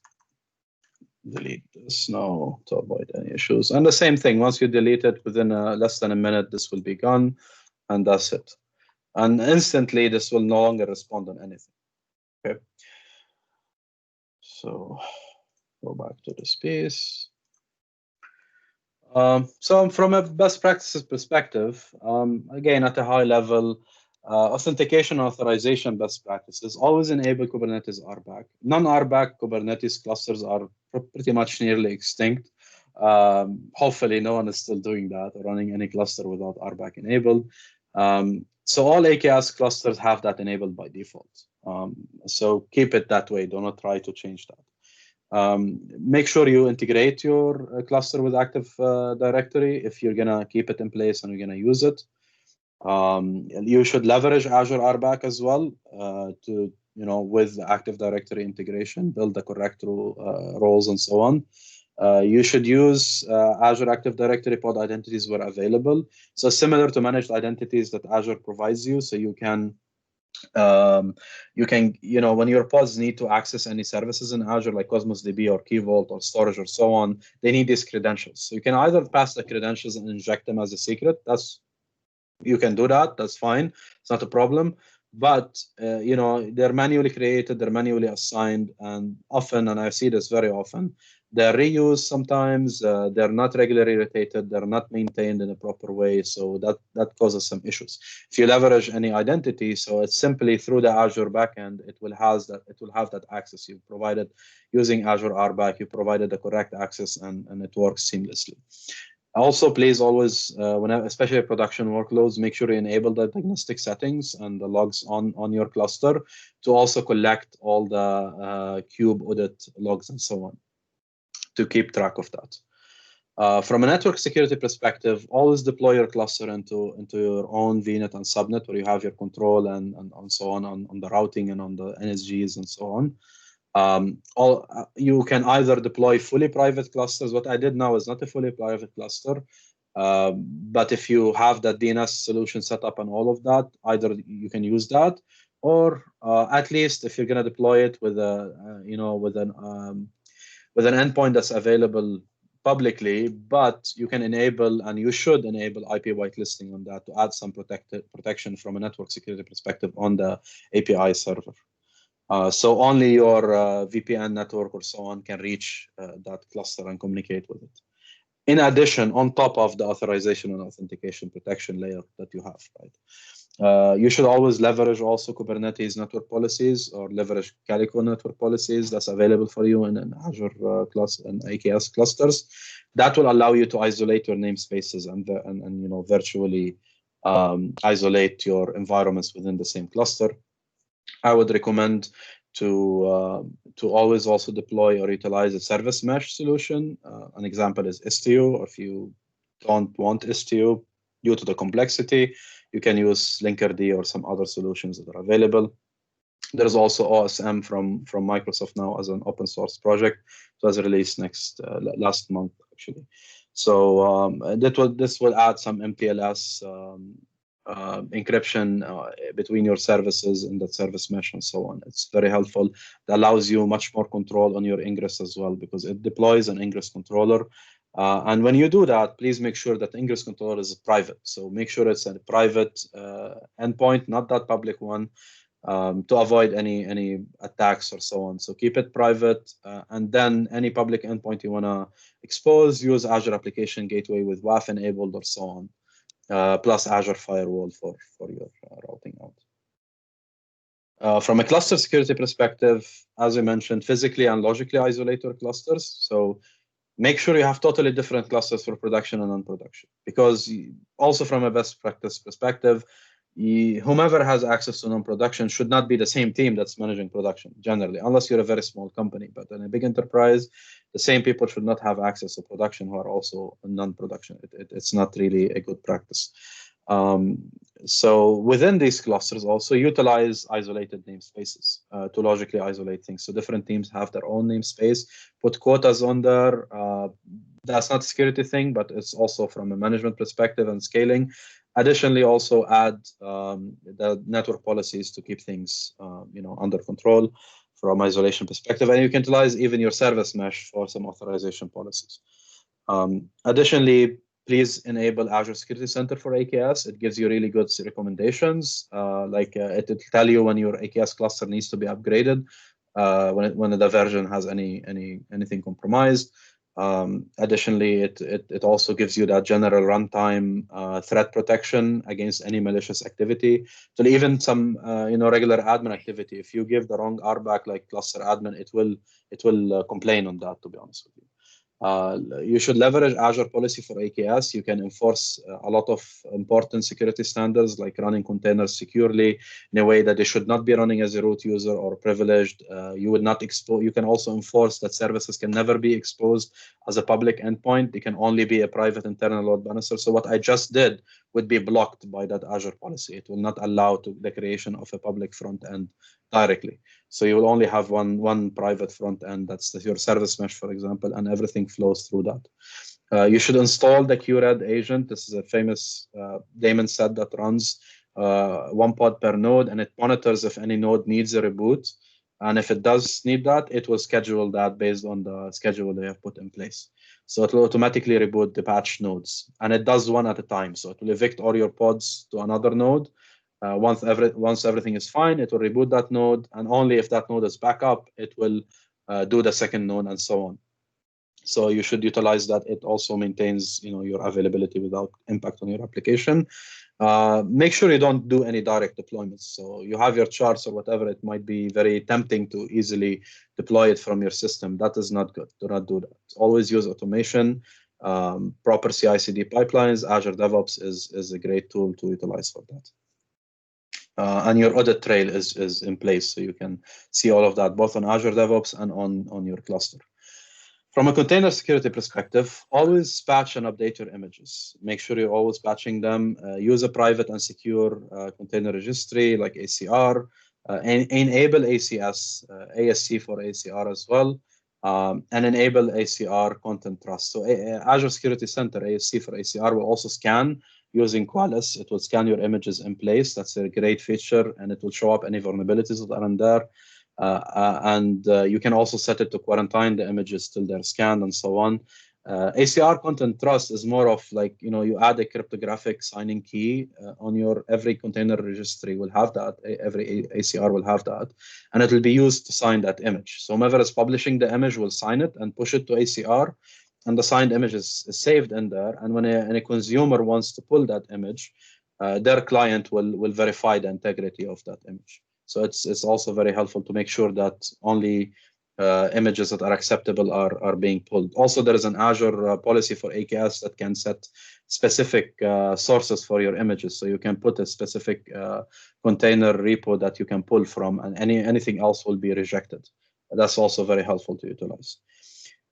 delete this now to avoid any issues. And the same thing, once you delete it, within less than a minute, this will be gone, and that's it. And instantly, this will no longer respond on anything. Okay. So go back to this piece. So from a best practices perspective, again, at a high level, authentication authorization best practices, always enable Kubernetes RBAC. Non-RBAC Kubernetes clusters are pretty much nearly extinct. Hopefully, no one is still doing that or running any cluster without RBAC enabled. So all AKS clusters have that enabled by default. So keep it that way. Do not try to change that. Make sure you integrate your cluster with Active Directory if you're gonna keep it in place and you're gonna use it. You should leverage Azure RBAC as well to with the Active Directory integration, build the correct roles and so on. You should use Azure Active Directory pod identities where available. So similar to managed identities that Azure provides you, so you can when your pods need to access any services in Azure like Cosmos DB or Key Vault or storage or so on, they need these credentials. So you can either pass the credentials and inject them as a secret. You can do that. That's fine. It's not a problem. But they're manually created, they're manually assigned, and often, and I see this very often, they're reused sometimes. They're not regularly rotated. They're not maintained in a proper way. So that causes some issues. If you leverage any identity, so it's simply through the Azure backend, it will have that access. You provided using Azure RBAC, you provided the correct access, and it works seamlessly. Also, please always, especially production workloads, make sure you enable the diagnostic settings and the logs on your cluster to also collect all the kube audit logs and so on to keep track of that. From a network security perspective, always deploy your cluster into your own VNet and subnet where you have your control and so on the routing and on the NSGs and so on. You can either deploy fully private clusters. What I did now is not a fully private cluster, but if you have that DNS solution set up and all of that, either you can use that, or at least if you're going to deploy it with with an endpoint that's available publicly, but you can enable and you should enable IP whitelisting on that to add some protection from a network security perspective on the API server. So only your VPN network or so on can reach that cluster and communicate with it. In addition, on top of the authorization and authentication protection layer that you have, right? You should always leverage also Kubernetes network policies or leverage Calico network policies that's available for you in an Azure cluster and AKS clusters. That will allow you to isolate your namespaces and virtually isolate your environments within the same cluster. I would recommend to always also deploy or utilize a service mesh solution. An example is Istio. Or if you don't want Istio due to the complexity, you can use Linkerd or some other solutions that are available. There's also OSM from Microsoft now as an open source project. It was released last month actually. So this will add some MPLS encryption between your services in that service mesh and so on. It's very helpful. It allows you much more control on your ingress as well because it deploys an ingress controller. And when you do that, please make sure that the ingress controller is private. So make sure it's a private endpoint, not that public one, to avoid any attacks or so on. So keep it private, and then any public endpoint you want to expose, use Azure Application Gateway with WAF enabled or so on. Plus Azure Firewall for your routing out. From a cluster security perspective, as I mentioned, physically and logically isolate your clusters. So make sure you have totally different clusters for production and non-production. Because also from a best practice perspective, whomever has access to non-production should not be the same team that's managing production generally, unless you're a very small company. But in a big enterprise, the same people should not have access to production who are also in non-production. It's not really a good practice. So within these clusters, also utilize isolated namespaces to logically isolate things. So different teams have their own namespace. Put quotas on there. That's not a security thing, but it's also from a management perspective and scaling. Additionally, also add the network policies to keep things under control from isolation perspective. And you can utilize even your service mesh for some authorization policies. Additionally, please enable Azure Security Center for AKS. It gives you really good recommendations. It will tell you when your AKS cluster needs to be upgraded, when the version has anything compromised. Additionally, it also gives you that general runtime threat protection against any malicious activity. So even some regular admin activity, if you give the wrong RBAC like cluster admin, it will complain on that, to be honest with you. You should leverage Azure policy for AKS. You can enforce a lot of important security standards, like running containers securely in a way that they should not be running as a root user or privileged. You would not expose. You can also enforce that services can never be exposed as a public endpoint. They can only be a private internal load balancer. So what I just did would be blocked by that Azure policy. It will not allow the creation of a public front end directly. So you will only have one private front end, that's your service mesh, for example, and everything flows through that. You should install the QRAD agent. This is a famous daemon set that runs one pod per node, and it monitors if any node needs a reboot. And if it does need that, it will schedule that based on the schedule they have put in place. So it will automatically reboot the patch nodes, and it does one at a time. So it will evict all your pods to another node. Once everything is fine, it will reboot that node, and only if that node is back up, it will do the second node, and so on. So you should utilize that. It also maintains, your availability without impact on your application. Make sure you don't do any direct deployments. So you have your charts or whatever. It might be very tempting to easily deploy it from your system. That is not good. Do not do that. Always use automation, proper CI/CD pipelines. Azure DevOps is a great tool to utilize for that. And your audit trail is in place, so you can see all of that, both on Azure DevOps and on your cluster. From a container security perspective, always patch and update your images. Make sure you're always patching them. Use a private and secure container registry like ACR. Enable ACS, ASC for ACR as well, and enable ACR content trust. So Azure Security Center, ASC for ACR, will also scan using Qualys. It will scan your images in place. That's a great feature, and it will show up any vulnerabilities that are in there. And you can also set it to quarantine the images till they're scanned and so on. ACR content trust is more of like, you add a cryptographic signing key on your every container registry will have that. Every ACR will have that, and it will be used to sign that image. So whoever is publishing the image will sign it and push it to ACR, and the signed image is saved in there. And when a consumer wants to pull that image, their client will verify the integrity of that image. So it's also very helpful to make sure that only images that are acceptable are being pulled. Also, there is an Azure policy for AKS that can set specific sources for your images. So you can put a specific container repo that you can pull from, and anything else will be rejected. That's also very helpful to utilize.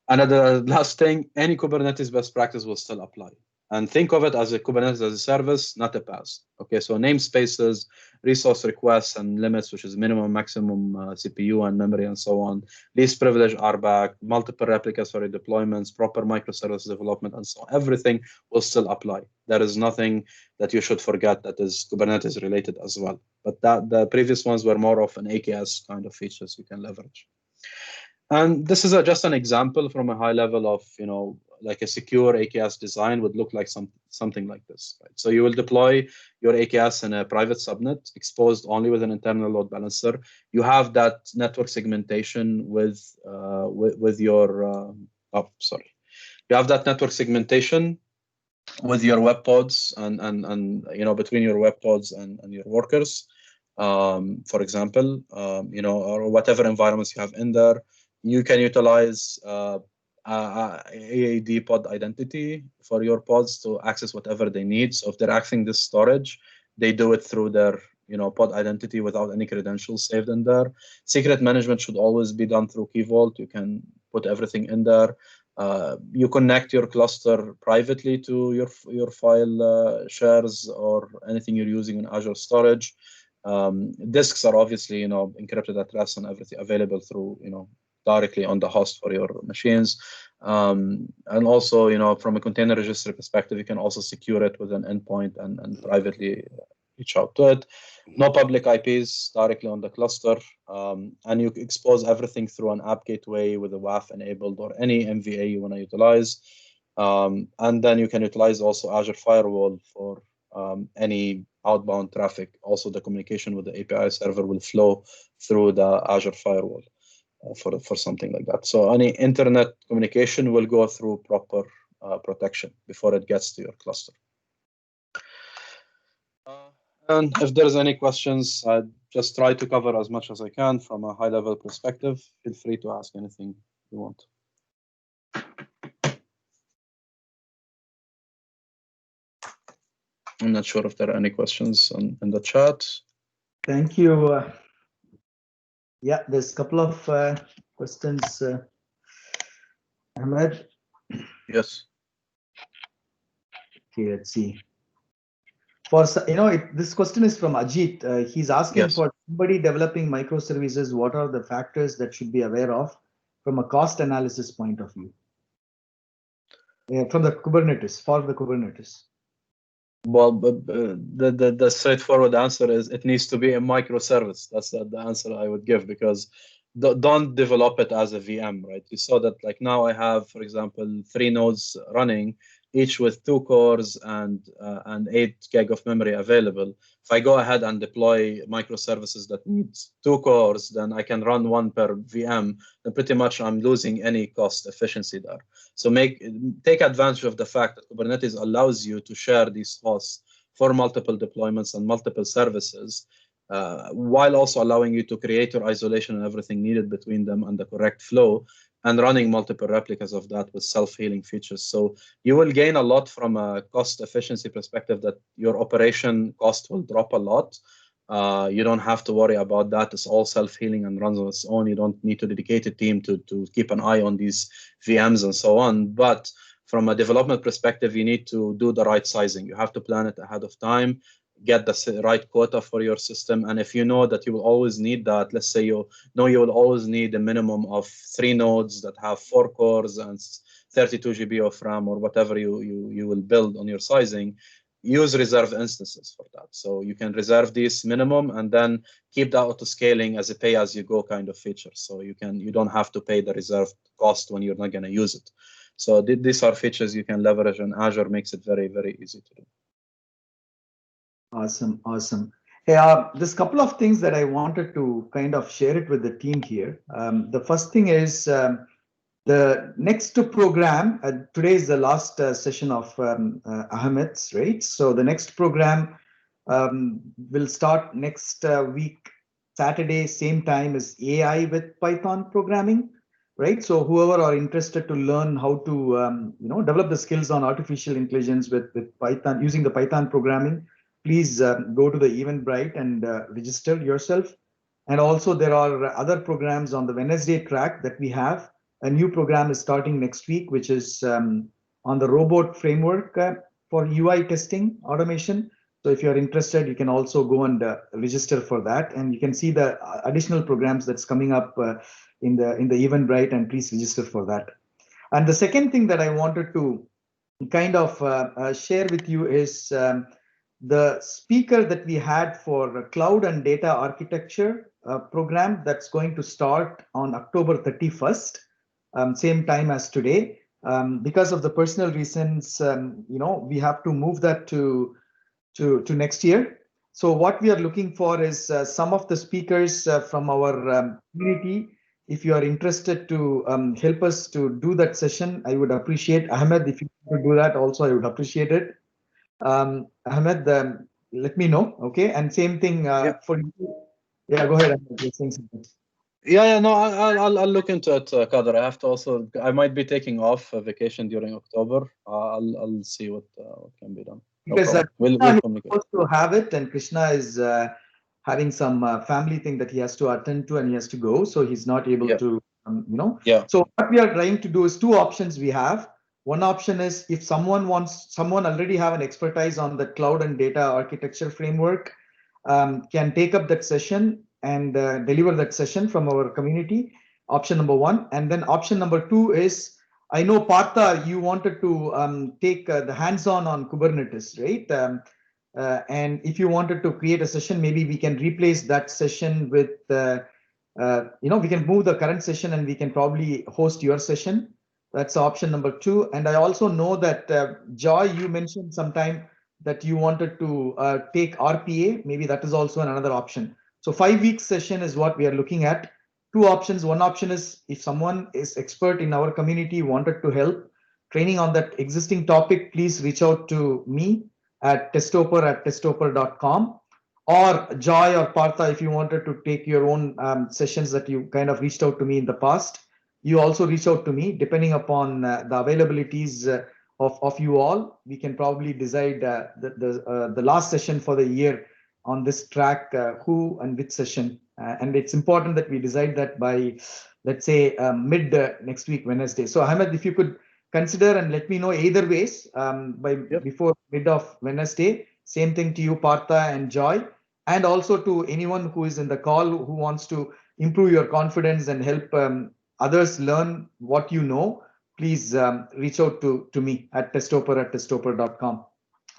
And the last thing, any Kubernetes best practice will still apply. And think of it as a Kubernetes as a service, not a PaaS. Okay, so namespaces, resource requests and limits, which is minimum, maximum CPU and memory and so on, least privilege RBAC, multiple replicas for deployments, proper microservice development, and so on. Everything will still apply. There is nothing that you should forget that is Kubernetes related as well. But the previous ones were more of an AKS kind of features you can leverage. And this is just an example from a high level of, like a secure AKS design would look like something like this. Right? So you will deploy your AKS in a private subnet exposed only with an internal load balancer. You have that network segmentation with your, you have that network segmentation with your web pods and between your web pods and your workers. for example, or whatever environments you have in there. You can utilize AAD pod identity for your pods to access whatever they need. So if they're accessing this storage, they do it through their pod identity without any credentials saved in there. Secret management should always be done through Key Vault. You can put everything in there. You connect your cluster privately to your file shares or anything you're using in Azure storage. Disks are obviously encrypted at rest and everything available through directly on the host for your machines. And also from a container registry perspective, you can also secure it with an endpoint and privately reach out to it. No public IPs directly on the cluster, and you expose everything through an app gateway with a WAF enabled or any MVA you want to utilize. And then you can utilize also Azure Firewall for any outbound traffic. Also, the communication with the API server will flow through the Azure Firewall for something like that. So any internet communication will go through proper protection before it gets to your cluster. And if there's any questions, I just try to cover as much as I can from a high-level perspective. Feel free to ask anything you want. I'm not sure if there are any questions in the chat. Thank you. Yeah, there's a couple of questions. Ahmed? Yes. Okay, let's see. For this question is from Ajit. He's asking for somebody developing microservices, what are the factors that should be aware of from a cost analysis point of view? From the Kubernetes, for the Kubernetes. Well, the straightforward answer is it needs to be a microservice. That's the answer I would give, because don't develop it as a VM, right? You saw that like now I have, for example, 3 nodes running, each with 2 cores and 8 gig of memory available. If I go ahead and deploy microservices that needs 2 cores, then I can run 1 per VM. Then pretty much I'm losing any cost efficiency there. So take advantage of the fact that Kubernetes allows you to share these hosts for multiple deployments and multiple services, while also allowing you to create your isolation and everything needed between them and the correct flow, and running multiple replicas of that with self-healing features. So you will gain a lot from a cost efficiency perspective, that your operation cost will drop a lot. You don't have to worry about that. It's all self-healing and runs on its own. You don't need to dedicate a team to keep an eye on these VMs and so on. But from a development perspective, you need to do the right sizing. You have to plan it ahead of time, get the right quota for your system. And if you know that you will always need that, let's say you know you will always need a minimum of 3 nodes that have 4 cores and 32 GB of RAM or whatever you will build on your sizing, use reserved instances for that. So you can reserve these minimum and then keep the auto scaling as a pay as you go kind of feature. So you don't have to pay the reserved cost when you're not going to use it. So these are features you can leverage, and Azure makes it very, very easy to do. Awesome. Hey, there's a couple of things that I wanted to kind of share it with the team here. The first thing is the next program. Today is the last session of Ahmed's, right? So the next program will start next week, Saturday, same time as AI with Python programming, right? So whoever are interested to learn how to develop the skills on artificial intelligence with Python, using the Python programming, please go to the Eventbrite and register yourself. And also there are other programs on the Wednesday track that we have. A new program is starting next week, which is on the robot framework for UI testing automation. So if you're interested, you can also go and register for that. And you can see the additional programs that's coming up in the Eventbrite, and please register for that. And the second thing that I wanted to kind of share with you is the speaker that we had for cloud and data architecture program that's going to start on October 31st, same time as today. Because of the personal reasons, we have to move that to next year. So what we are looking for is some of the speakers from our community. If you are interested to help us to do that session, I would appreciate. Ahmed, if you could do that also, I would appreciate it. Ahmed, let me know. Okay, and same thing for you. Yeah, go ahead. Yeah, no, I'll look into it, Kader. I have to also. I might be taking off a vacation during October. I'll see what can be done. No because we'll communicate. Supposed to have it, and Krishna is having some family thing that he has to attend to, and he has to go, so he's not able to. Yeah. So what we are trying to do is two options we have. One option is if someone already have an expertise on the cloud and data architecture framework, can take up that session and deliver that session from our community. Option number one, and then option number two is, I know Partha, you wanted to take the hands-on on Kubernetes, right? And if you wanted to create a session, maybe we can replace that session with, we can move the current session and we can probably host your session. That's option number two. And I also know that Joy, you mentioned sometime that you wanted to take RPA. Maybe that is also another option. So 5-week session is what we are looking at. Two options. One option is if someone is expert in our community wanted to help training on that existing topic, please reach out to me at testoper@testoper.com, or Joy or Partha, if you wanted to take your own sessions that you kind of reached out to me in the past, you also reach out to me. Depending upon the availabilities of you all, we can probably decide the last session for the year on this track, who and which session. And it's important that we decide that by, let's say, mid next week, Wednesday. So Ahmed, if you could consider and let me know either ways before mid of Wednesday. Same thing to you, Partha and Joy, and also to anyone who is in the call who wants to improve your confidence and help others learn what you know. Please reach out to me at testoper@testoper.com,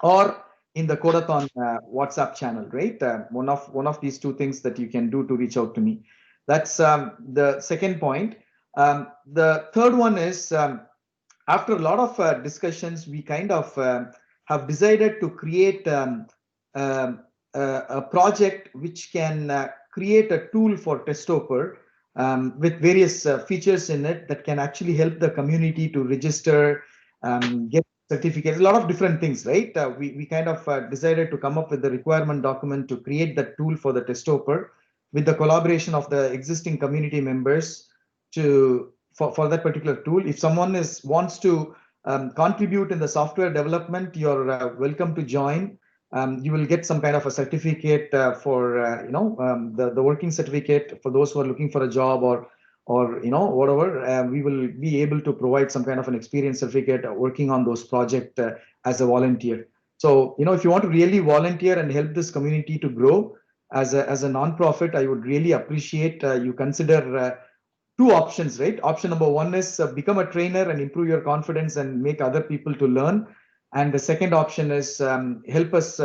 or in the Codeathon WhatsApp channel, right? One of these two things that you can do to reach out to me. That's the second point. The third one is, after a lot of discussions, we kind of have decided to create a project which can create a tool for Testoper with various features in it that can actually help the community to register, get certificates, a lot of different things, right? We kind of decided to come up with the requirement document to create that tool for the Testoper with the collaboration of the existing community members for that particular tool. If someone wants to contribute in the software development, you're welcome to join. You will get some kind of a certificate for the working certificate for those who are looking for a job, or whatever. We will be able to provide some kind of an experience certificate working on those projects as a volunteer. So if you want to really volunteer and help this community to grow as a non-profit, I would really appreciate you consider two options, right? Option number one is become a trainer and improve your confidence and make other people to learn. And the second option is help us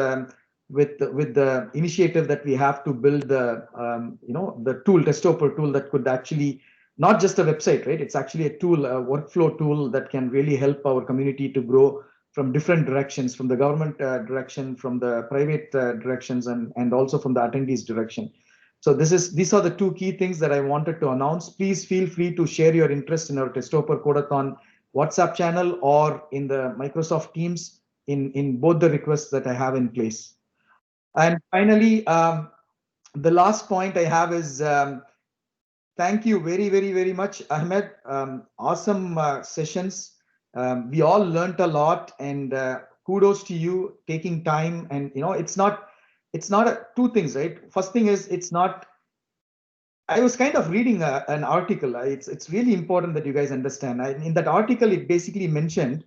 with the initiative that we have to build the tool, Testoper tool, that could actually, not just a website, right? It's actually a tool, a workflow tool that can really help our community to grow from different directions, from the government direction, from the private directions, and also from the attendees direction. So these are the two key things that I wanted to announce. Please feel free to share your interest in our Testoper Codeathon WhatsApp channel or in the Microsoft Teams in both the requests that I have in place. And finally, the last point I have is thank you very, very, very much, Ahmed. Awesome sessions. We all learned a lot, and kudos to you taking time. And it's not two things, right? First thing is, it's not. I was kind of reading an article. It's really important that you guys understand. In that article, it basically mentioned,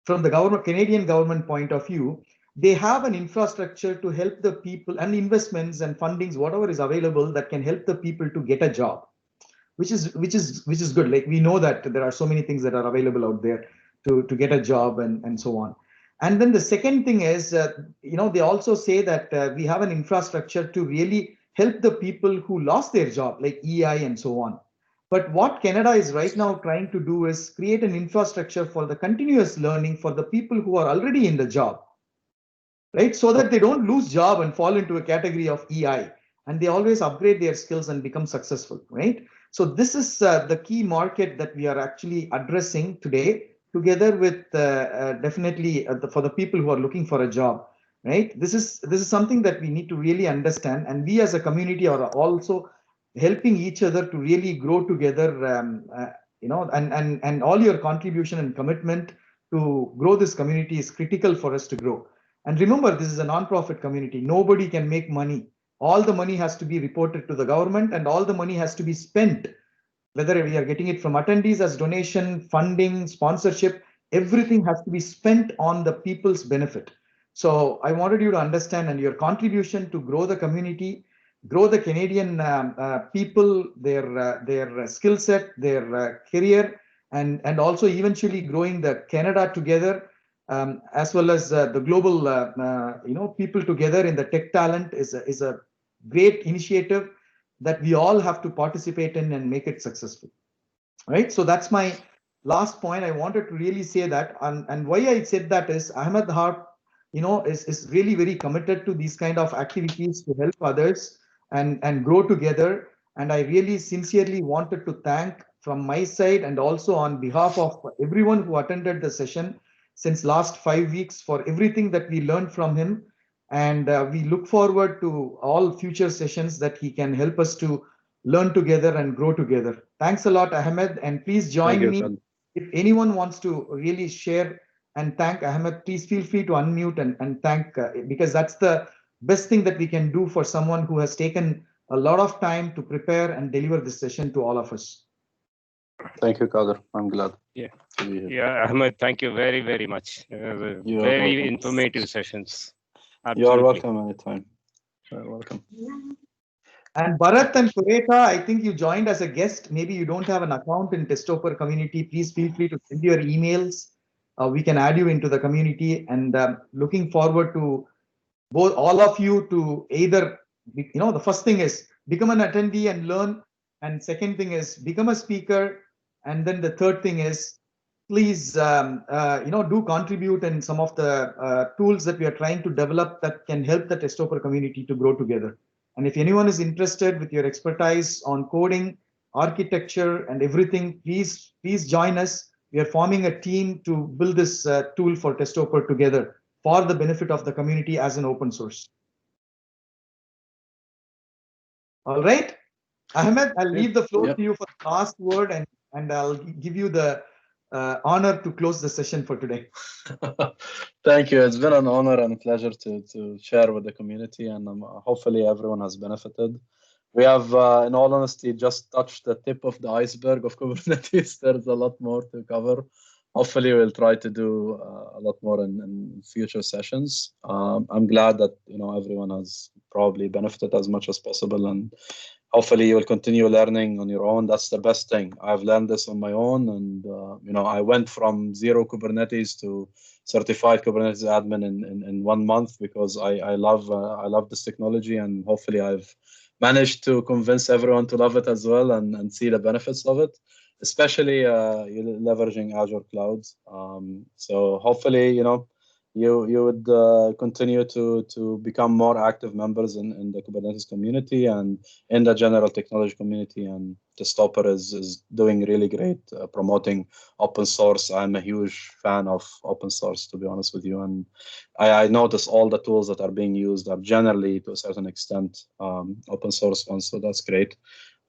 from the Canadian government point of view, they have an infrastructure to help the people, and investments and fundings, whatever is available, that can help the people to get a job, which is good. Like, we know that there are so many things that are available out there to get a job and so on. And then the second thing is, they also say that we have an infrastructure to really help the people who lost their job, like EI and so on. But what Canada is right now trying to do is create an infrastructure for the continuous learning for the people who are already in the job, right? So that they don't lose job and fall into a category of EI, and they always upgrade their skills and become successful, right? So this is the key market that we are actually addressing today, together with definitely for the people who are looking for a job. right? This is something that we need to really understand, and we as a community are also helping each other to really grow together. And all your contribution and commitment to grow this community is critical for us to grow. And remember, this is a non-profit community. Nobody can make money. All the money has to be reported to the government, and all the money has to be spent, whether we are getting it from attendees as donation, funding, sponsorship, everything has to be spent on the people's benefit. So I wanted you to understand, and your contribution to grow the community, grow the Canadian people, their skill set, their career, and also eventually growing the Canada together, as well as the global people together in the tech talent is a great initiative that we all have to participate in and make it successful, right? So that's my last point. I wanted to really say that, and why I said that is Ahmed Harp, is really very committed to these kind of activities to help others and grow together. And I really sincerely wanted to thank from my side and also on behalf of everyone who attended the session since last 5 weeks for everything that we learned from him. And we look forward to all future sessions that he can help us to learn together and grow together. Thanks a lot, Ahmed, and please join me. If anyone wants to really share and thank Ahmed, please feel free to unmute and thank, because that's the best thing that we can do for someone who has taken a lot of time to prepare and deliver this session to all of us. Thank you, Kader. I'm glad. Yeah, Ahmed, thank you very, very much. Very welcome. Informative sessions. Absolutely. You are welcome anytime. You're welcome. And Bharat and Kureta, I think you joined as a guest. Maybe you don't have an account in Testoper community. Please feel free to send your emails. We can add you into the community, and looking forward to all of you to either, the first thing is become an attendee and learn. And second thing is become a speaker. And then the third thing is please, do contribute in some of the tools that we are trying to develop that can help the Testoper community to grow together. And if anyone is interested with your expertise on coding, architecture, and everything, please join us. We are forming a team to build this tool for Testoper together for the benefit of the community as an open source. All right, Ahmed, I'll leave the floor to you for the last word, and I'll give you the honor to close the session for today. Thank you. It's been an honor and a pleasure to share with the community, and hopefully everyone has benefited. We have, in all honesty, just touched the tip of the iceberg of Kubernetes. There's a lot more to cover. Hopefully, we'll try to do a lot more in future sessions. I'm glad that everyone has probably benefited as much as possible, and hopefully you will continue learning on your own. That's the best thing. I've learned this on my own, and I went from zero Kubernetes to certified Kubernetes admin in 1 month because I love this technology, and hopefully I've managed to convince everyone to love it as well and see the benefits of it, especially leveraging Azure clouds. So hopefully you would continue to become more active members in the Kubernetes community and in the general technology community. And Testoper is doing really great promoting open source. I'm a huge fan of open source, to be honest with you. And I notice all the tools that are being used are generally, to a certain extent, open source ones. So that's great.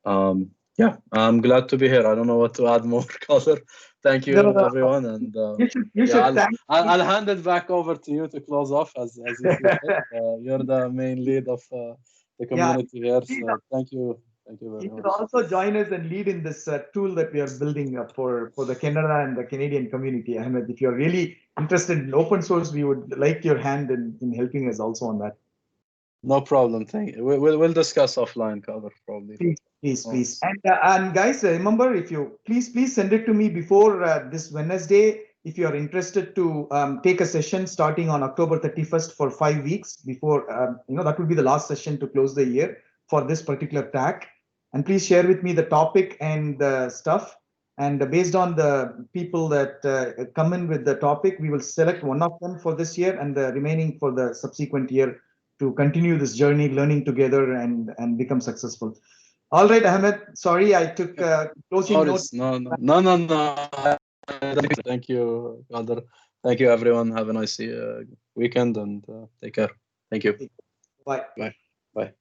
Yeah, I'm glad to be here. I don't know what to add more, Kader. Thank you, everyone. And I'll hand it back over to you to close off, as you said. You're the main lead of the community here. So thank you. Thank you very much. You should also join us and lead in this tool that we are building for the Canada and the Canadian community. Ahmed, if you're really interested in open source, we would like your hand in helping us also on that. No problem. Thank you. We'll discuss offline, Kader, probably. Please. And guys, remember, if you please send it to me before this Wednesday. If you are interested to take a session starting on October 31st for 5 weeks before, that will be the last session to close the year for this particular track. And please share with me the topic and the stuff. And based on the people that come in with the topic, we will select one of them for this year and the remaining for the subsequent year to continue this journey, learning together and become successful. All right, Ahmed. Sorry, I took closing notes. No. Thank you, Kader. Thank you, everyone. Have a nice weekend and take care. Thank you. Bye. Bye. Bye.